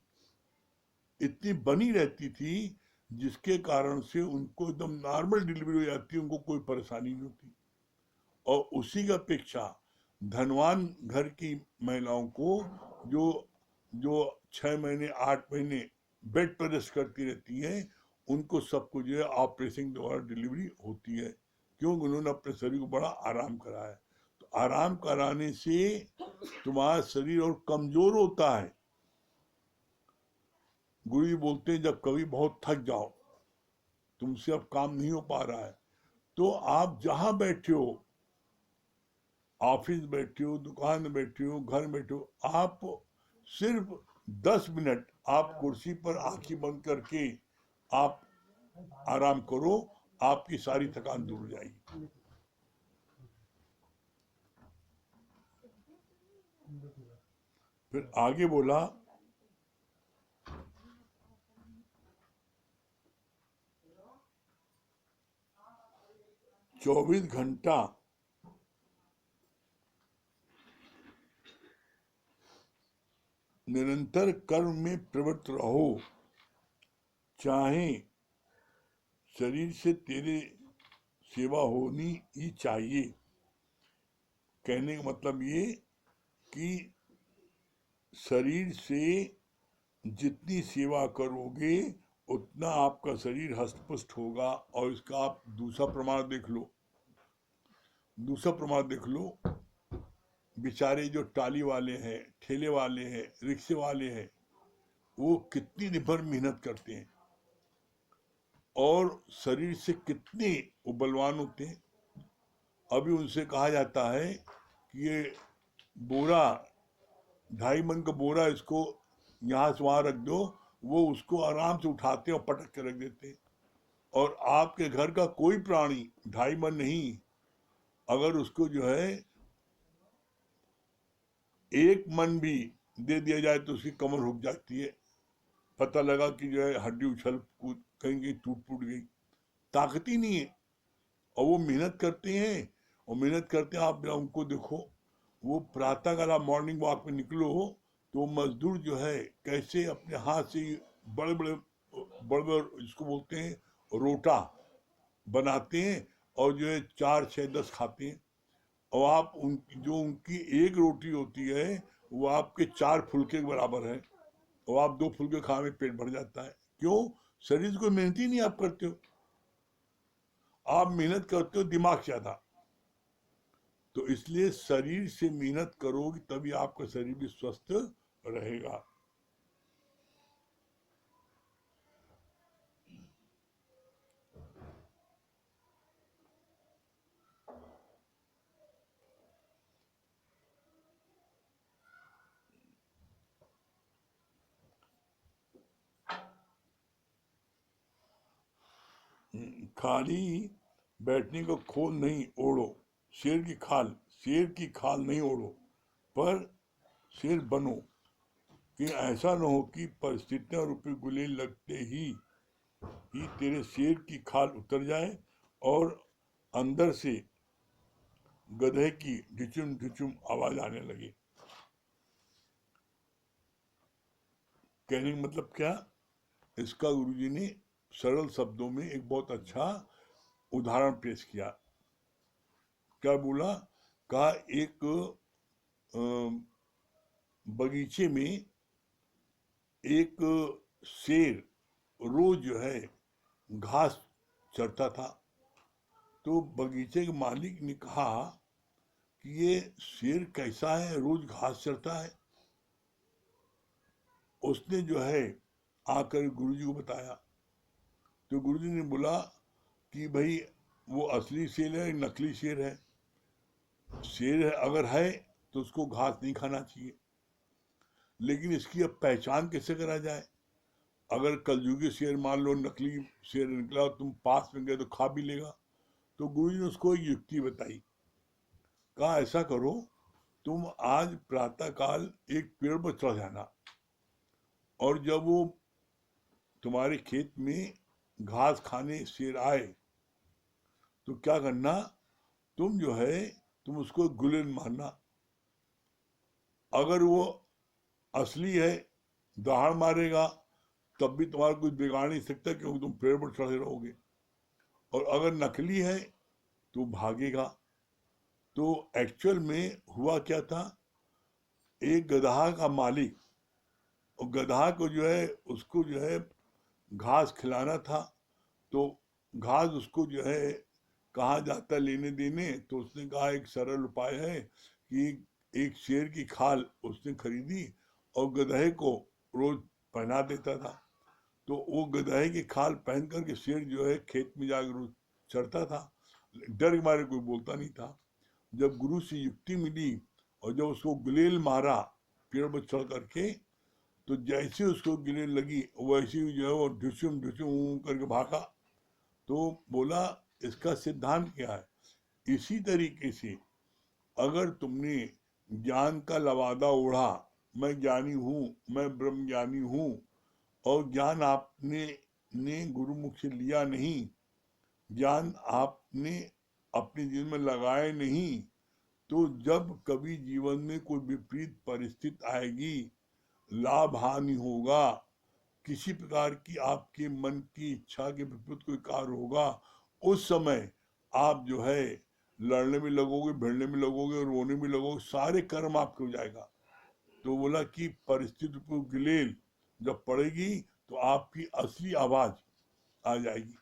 इतनी बनी रहती थी जिसके कारण से उनको एकदम नॉर्मल डिलीवरी हो जाती, उनको कोई परेशानी नहीं होती। और उसी का अपेक्षा धनवान घर की महिलाओं को जो जो 6 महीने 8 महीने बेड पर रेस्ट करती रहती हैं, उनको सबको जो है ऑपरेशन द्वारा डिलीवरी होती है, क्योंकि उन्होंने अपने शरीर को बड़ा आराम कराया। तो आराम कराने से तुम्हारा शरीर और कमजोर होता है, गुरु जी बोलते हैं जब कभी बहुत थक जाओ, तुमसे अब काम नहीं हो पा रहा है, तो आप जहां बैठे हो, ऑफिस बैठे हो, दुकान में बैठे हो, घर में बैठे हो, आप सिर्फ 10 मिनट आप कुर्सी पर आंखें बंद करके आप आराम करो, आपकी सारी थकान दूर हो जाएगी। फिर आगे बोला, 24 घंटा निरंतर कर्म में प्रवृत्त रहो, चाहे शरीर से तेरे सेवा होनी ही चाहिए। कहने का मतलब ये कि शरीर से जितनी सेवा करोगे उतना आपका शरीर हष्टपुष्ट होगा। और इसका आप दूसरा प्रमाण देख लो, दूसरा प्रमाण देख लो, बेचारे जो टाली वाले हैं, ठेले वाले हैं, रिक्शे वाले हैं, वो कितनी दिन भर मेहनत करते हैं और शरीर से कितने वो बलवान होते हैं। अभी उनसे कहा जाता है कि ये बोरा, 2.5 मन का बोरा, इसको यहाँ से वहाँ रख दो, वो उसको आराम से उठाते हैं और पटक के रख देते हैं। और आपके घर का कोई प्राणी 2.5 मन नहीं, अगर उसको जो है 1 मन भी दे दिया जाए तो उसकी कमर रुक जाती है, पता लगा कि जो है हड्डी उछल कूद कहीं टूट फूट गई, ताकत ही नहीं है। और वो मेहनत करते हैं, और मेहनत करते हैं, आप उनको देखो, वो प्रातः काल आप मॉर्निंग वॉक पे निकलो तो मजदूर जो है कैसे अपने हाथ से बड़े बड़े बड़े बड़े जिसको बोलते हैं रोटा बनाते हैं, और जो है 4 6 10 खाते हैं। और आप जो उनकी एक रोटी होती है वो आपके 4 फुलके के बराबर है, और आप 2 फुलके खाने में पेट भर जाता है। क्यों? शरीर को मेहनत ही नहीं आप करते हो, आप मेहनत करते हो दिमाग ज्यादा। तो इसलिए शरीर से मेहनत करोगे तभी आपका शरीर भी स्वस्थ रहेगा। खाली बैठने को खोल नहीं ओढ़ो, शेर की खाल नहीं ओढ़ो, पर शेर बनो, कि ऐसा न हो कि परिस्थितियां रूपी गुलेल लगते ही तेरे शेर की खाल उतर जाए और अंदर से गधे की ढिचुम ढिचुम आवाज आने लगे। कहने का मतलब क्या? इसका गुरुजी ने सरल शब्दों में एक बहुत अच्छा उदाहरण पेश किया। क्या बोला? कहा एक बगीचे में एक शेर रोज जो है घास चरता था। तो बगीचे के मालिक ने कहा कि ये शेर कैसा है, रोज घास चरता है। उसने जो है आकर गुरुजी को बताया, तो गुरुजी ने बोला कि भाई वो असली शेर है, नकली शेर है। शेर है अगर है तो उसको घास नहीं खाना चाहिए, लेकिन इसकी अब पहचान कैसे करा जाए? अगर कलयुगी शेर मान लो नकली शेर निकला, तुम पास में गए तो खा भी लेगा। तो गुरु जी ने उसको एक युक्ति बताई। कहा ऐसा करो, तुम आज प्रातः काल एक पेड़ पर चढ़ जाना, और जब वो तुम्हारे खेत में घास खाने शेर आए तो क्या करना, तुम जो है तुम उसको गुलेल मारना। अगर वो असली है, दहाड़ मारेगा, तब भी तुम्हारा कुछ बिगाड़ नहीं सकता, क्योंकि तुम पेड़ पर चढ़े रहोगे। और अगर नकली है तो भागेगा। तो एक्चुअल में हुआ क्या था, एक गधा का मालिक, और गधा को जो है उसको जो है घास खिलाना था। तो घास उसको जो है कहा जाता लेने देने, तो उसने कहा एक सरल उपाय है कि एक शेर की खाल उसने खरीदी और गधे को रोज पहना देता था। तो वो गधाई की खाल पहन करके शेर जो है खेत में जाकर चढ़ता था, डर के मारे कोई बोलता नहीं था। जब गुरु से युक्ति मिली और जब उसको गुलेल मारा पेड़ पर चढ़ करके, तो जैसे उसको गिले लगी वैसे ही जो है वो ढुसुम ढुसुम करके भागा। तो बोला इसका सिद्धांत क्या है? इसी तरीके से अगर तुमने ज्ञान का लवादा ओढ़ा, मैं ज्ञानी हूँ, मैं ब्रह्म ज्ञानी हूँ, और ज्ञान आपने गुरुमुख से लिया नहीं, ज्ञान आपने अपने जीवन में लगाए नहीं, तो जब कभी जीवन में कोई विपरीत परिस्थिति आएगी, लाभ हानि होगा, किसी प्रकार की आपके मन की इच्छा के विपरीत कोई कार्य होगा, उस समय आप जो है लड़ने में लगोगे, भिड़ने में लगोगे, रोने में लगोगे, सारे कर्म आपके हो जाएगा। तो बोला कि परिस्थिति पर गिलेल जब पड़ेगी तो आपकी असली आवाज आ जाएगी।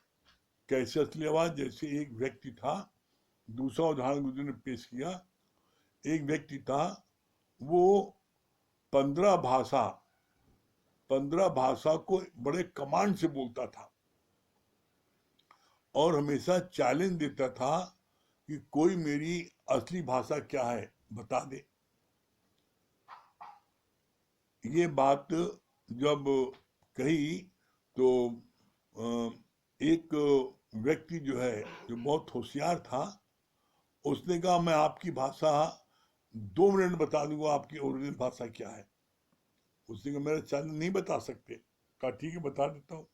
कैसे असली आवाज? जैसे एक व्यक्ति था, दूसरा उदाहरण गुरु ने पेश किया, एक व्यक्ति था, वो 15 भाषा को बड़े कमांड से बोलता था और हमेशा चैलेंज देता था कि कोई मेरी असली भाषा क्या है बता दे। ये बात जब कही तो एक व्यक्ति जो है जो बहुत होशियार था, उसने कहा मैं आपकी भाषा 2 मिनट बता दूंगा, आपकी ओरिजिनल भाषा क्या है। उसने कहा मेरा चैलेंज नहीं बता सकते। कहा ठीक है बता देता हूँ।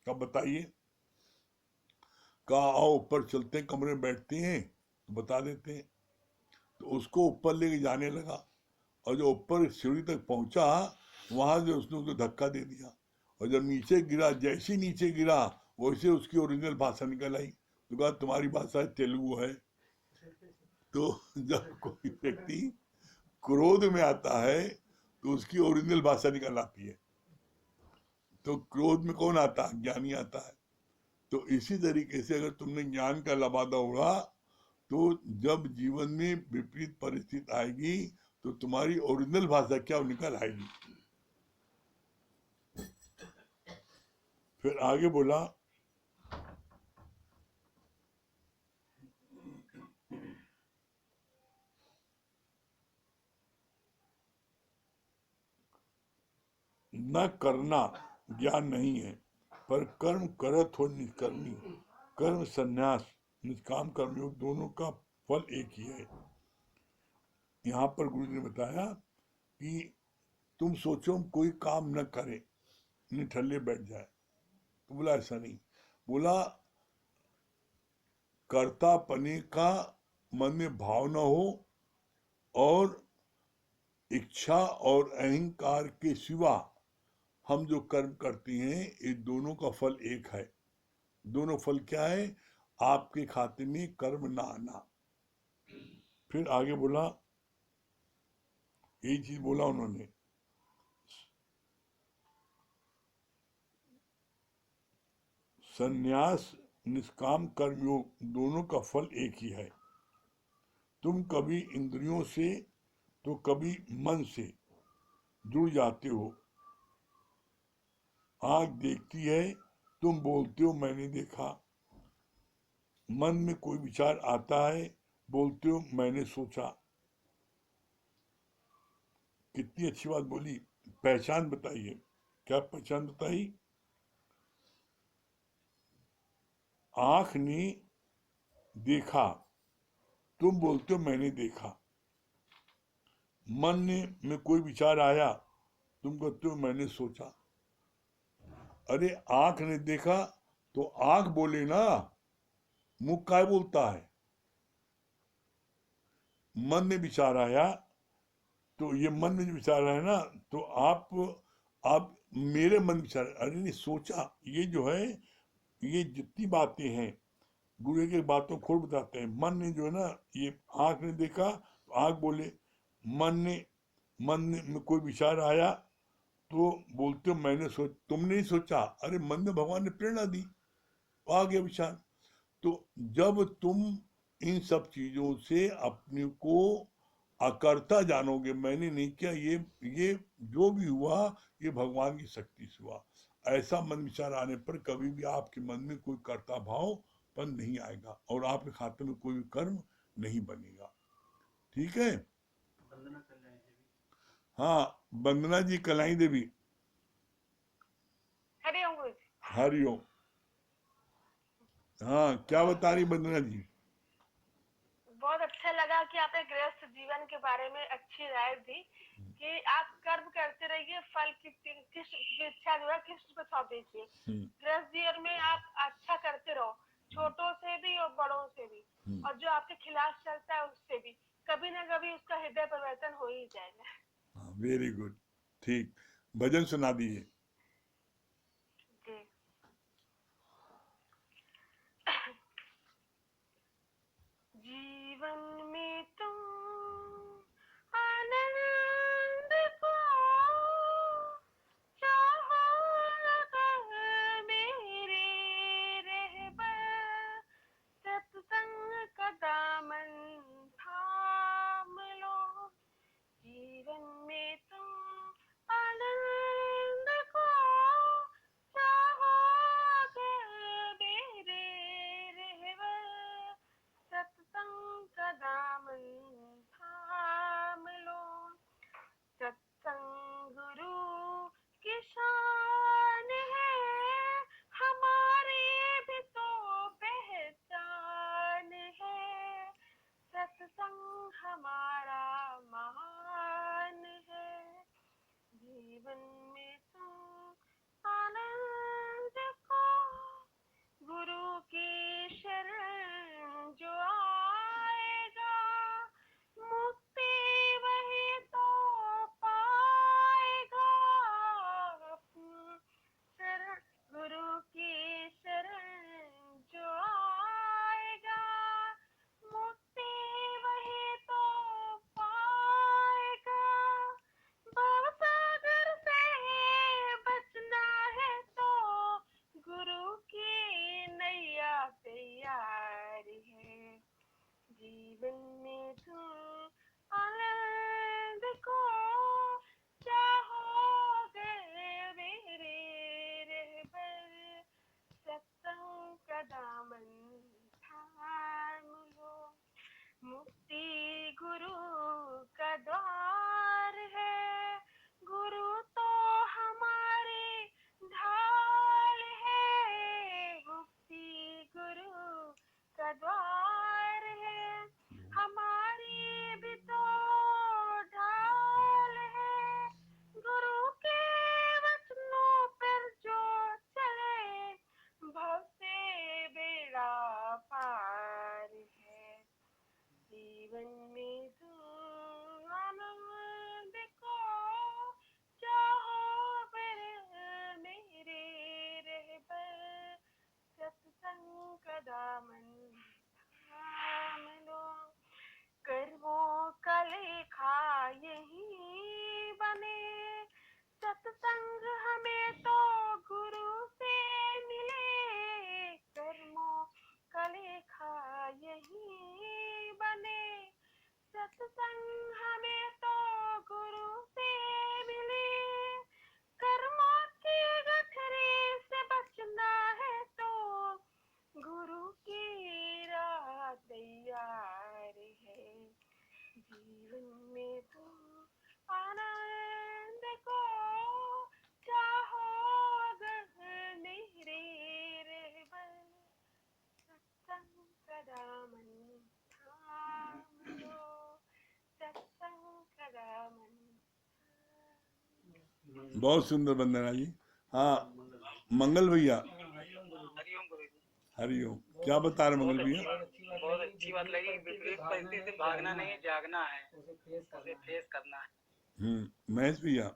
कहा बताइए। कहा आओ ऊपर चलते हैं, कमरे में बैठते हैं तो बता देते हैं। तो उसको ऊपर लेके जाने लगा, और जो ऊपर सीढ़ी तक पहुंचा वहां से उसने उसको धक्का दे दिया, और जब नीचे गिरा, जैसे नीचे गिरा वैसे उसकी ओरिजिनल भाषा निकल आई। तो कहा तुम्हारी भाषा तेलुगु है। तो जब कोई व्यक्ति क्रोध में आता है तो उसकी ओरिजिनल भाषा निकल आती है। तो क्रोध में कौन आता है? ज्ञानी आता है। तो इसी तरीके से अगर तुमने ज्ञान का लबादा उड़ा, तो जब जीवन में विपरीत परिस्थिति आएगी तो तुम्हारी ओरिजिनल भाषा क्या निकल आएगी। फिर आगे बोला, न करना ज्ञान नहीं है, पर कर्म करत हो निष्कर्मी। कर्म संन्यास निष्काम कर्मयोग दोनों का फल एक ही है। यहाँ पर गुरु ने बताया कि तुम सोचो कोई काम न करे, निठल्ले बैठ जाए। तो बोला ऐसा नहीं। बोला कर्ता पने का मन में भाव न हो, और इच्छा और अहंकार के सिवा हम जो कर्म करते हैं ये दोनों का फल एक है। दोनों फल क्या है? आपके खाते में कर्म ना आना। फिर आगे बोला, यही चीज बोला उन्होंने, संन्यास निष्काम कर्मयोग दोनों का फल एक ही है। तुम कभी इंद्रियों से तो कभी मन से जुड़ जाते हो। आंख देखती है, तुम बोलते हो मैंने देखा। मन में कोई विचार आता है, बोलते हो मैंने सोचा। कितनी अच्छी बात बोली। पहचान बताइए, क्या पहचान बताई? आंख ने देखा, तुम बोलते हो मैंने देखा। मन में कोई विचार आया, तुम कहते हो मैंने सोचा। अरे आंख ने देखा तो आंख बोले ना, मुंह काय बोलता है? मन में विचार आया तो ये मन में विचार आया ना, तो आप मेरे मन विचार, अरे नहीं सोचा। ये जो है, ये जितनी बातें हैं गुरु की बातों खोल बताते हैं। मन ने जो है ना, ये आंख ने देखा तो आंख बोले, मन में कोई विचार आया तो बोलते हो मैंने तुमने ही सोचा। अरे मन में भगवान ने प्रेरणा दी, आ गया विचार। तो जब तुम इन सब चीजों से अपने को अकर्ता जानोगे, मैंने नहीं किया, ये जो भी हुआ ये भगवान की शक्ति से हुआ। ऐसा मन विचार आने पर कभी भी आपके मन में कोई कर्ता भाव पन नहीं आएगा और आपके खाते में कोई कर्म नहीं बनेगा। ठीक है। हाँ, वंदना जी कलाई देवी। हरिओम गुरु जी। हरिओम। हाँ, क्या बता रही वंदना जी? बहुत अच्छा लगा कि आपने गृहस्थ जीवन के बारे में अच्छी राय दी कि आप कर्म करते रहिए, फल की किस इच्छा जो है कृष्ण को सौंप दीजिए। गृहस्थ जीवन में आप अच्छा करते रहो, छोटों से भी और बड़ों से भी, और जो आपके खिलाफ चलता है उससे भी कभी ना कभी उसका हृदय परिवर्तन हो ही जाएगा। Very good. ठीक, भजन सुना दीजिए। जी। जीवन में तुम आनंद को चाहो अगर मेरे रहबर, सत्संग का दामन थाम लो। जीवन में तुम आनंद को चाहो अगर मेरे रहबर, सत्संग का दामन थाम लो। सत्संग गुरु की शान है, हमारे भी तो पहचान है। सत्संग हमारा महान है। जीवन में तुम आनंद को गुरु की शरण जो आएगा, मुक्ति वही तो पाएगा। शरण गुरु की शरण जो आएगा, मुक्ति वही तो पाएगा। भवसागर से बचना है तो गुरु की नैया तैयार है। जीवन में तुम आनंद को चाहोगे मेरे रहबर, सत्संग का दामन थाम लो। मुक्ति गुरु का द्वार है, गुरु तो हमारी ढाल है। मुक्ति गुरु का द्वार है, हमारी भी तो ढाल है। गुरु के वचनों पर जो चले, भव से बेड़ा पार है। जीवन में तुम आनंद को चाहो मेरे रहबर, सत्संग का दामन थाम लो। कर्मों का लेखा यही बने, सत्संग हमें तो गुरु से मिले। कर्मों का लेखा यही बने, सत्संग हमें तो गुरु से मिले। कर्मों की गठरी से बचना है तो गुरु की राह तैयार है। जीवन में तुम आनंद को चाहो अगर मेरे रहबर, सत्संग का दामन थाम लो। सत्संग का दामन। बहुत सुंदर वंदना जी। हाँ, मंगल भैया। हरिओम गुरु जी। हरिओम। क्या बता रहे मंगल भैया? बहुत अच्छी बात लगी। विपरीत परिस्थिति से भागना नहीं, जागना है, उसे फेस करना है। महेश भैया।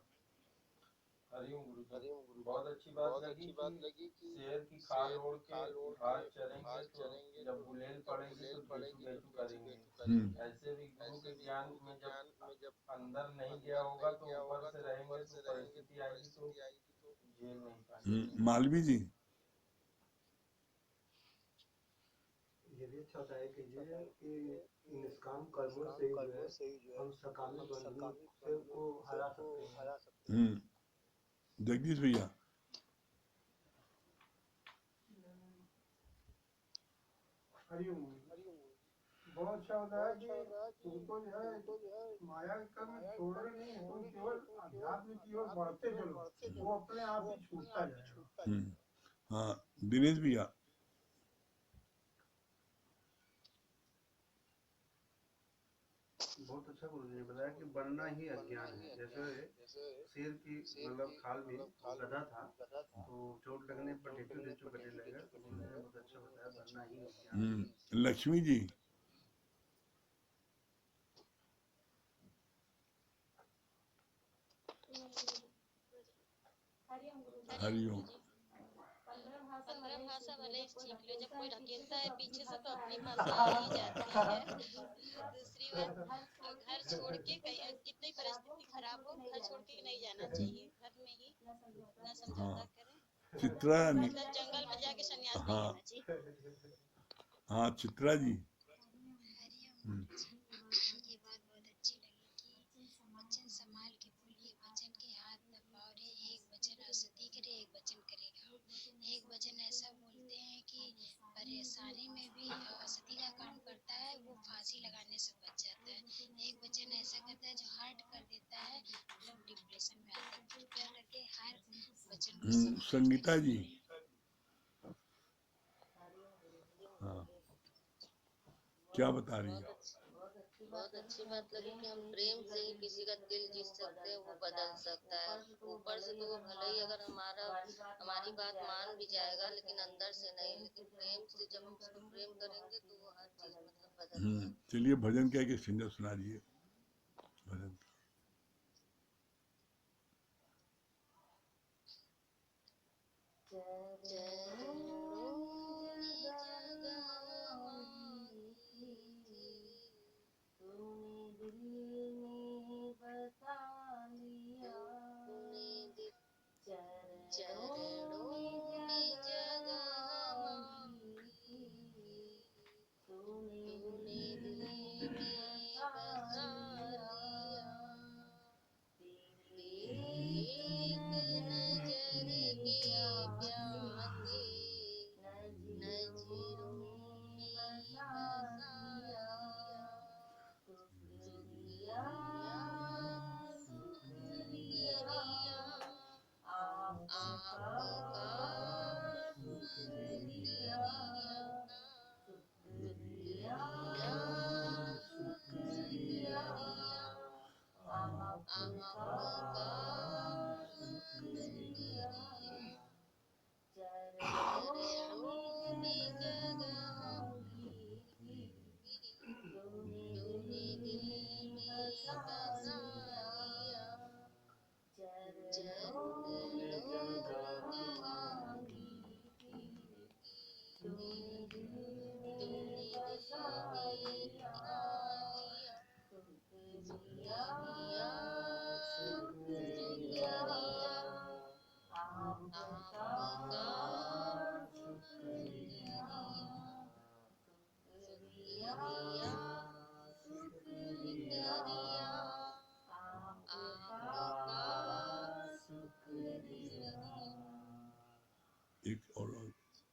हरिओम गुरु जी। बहुत अच्छी बात लगी कि शेर की खाल ओढ़ के घास चरेंगे तो जब बुलेल पड़ेगी तो भेचू भेचू करेंगे। ऐसे भी गुरु के ज्ञान में जब अंदर नहीं गया होगा तो ऊपर से रहेंगे तो परिस्थिति आएगी तो झेल नहीं पाएंगे। मालवी जी। ये भी अच्छा बताया कीजिए कि निष्काम कर्मों से ही जो है हम सकामी बंधनों से को हरा सकते हैं। जगदीश भैया। हरिओम। बहुत अच्छा होता है कि उनको जो है माया के कर्म छोड़ना नहीं है, तुम केवल अध्यात्म की ओर बढ़ते चलो, वो अपने आप ही छूटता जाएगा। हाँ दिनेश भैया। बहुत अच्छा गुरुजी ने बताया कि बनना ही अज्ञान है। जैसे शेर की मतलब खाल में गधा था, तो चोट लगने पर ढेचू ढेचू करने लगा। तो गुरुजी ने बहुत अच्छा बताया, बनना ही अज्ञान है। लक्ष्मी जी। हरिओम। 15 भाषा भले ही सीख लो, जब कोई ढकेलता है पीछे से तो अपनी भाषा आ ही जाती है। दूसरी बात, घर छोड़ के कहीं कितनी परिस्थिति खराब हो, घर छोड़ के नहीं जाना चाहिए, घर में ही अपना समझौता करें। चित्रा। मतलब जंगल में जाके संन्यास नहीं लेना चाहिए। हाँ चित्रा जी। ये बात बहुत अच्छी लगी कि वचन संभाल के बोलिए, वचन के हाथ न पाओ रे। एक वचन असती करे, एक वचन करेगा। एक वचन ऐसा बोलते हैं कि परेशानी में भी सती का काम करता है, वो फांसी लगाने से बच जाता है। एक वचन ऐसा करता है जो हर्ट कर देता है, लोग डिप्रेशन में आते हैं। कृपया करके हर वचन को संभाल संगीता जी। हाँ क्या बता रही है? बहुत अच्छी बात लगी कि हम प्रेम से ही किसी का दिल जीत सकते हैं, वो बदल सकता है। ऊपर से तो वो भले ही अगर हमारी बात मान भी जाएगा, लेकिन अंदर से नहीं। लेकिन प्रेम से जब हम उसको प्रेम करेंगे तो वो हर चीज मतलब बदल जाएगी। चलिए भजन क्या कि सिंगर सुना दिए भजन।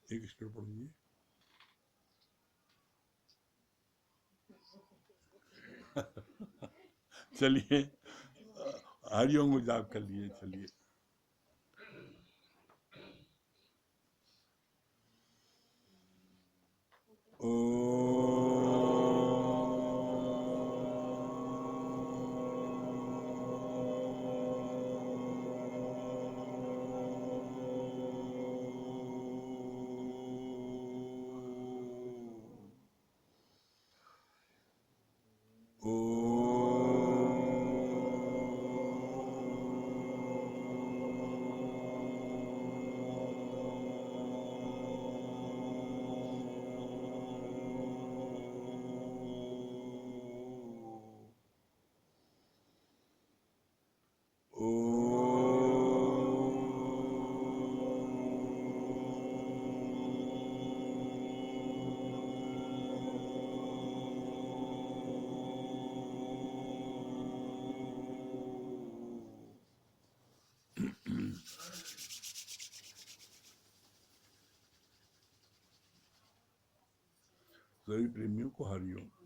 एक स्टेप पढ़िए। चलिए हरिओम को जाप कर लिए। चलिए सभी प्रेमियों को हरिओम।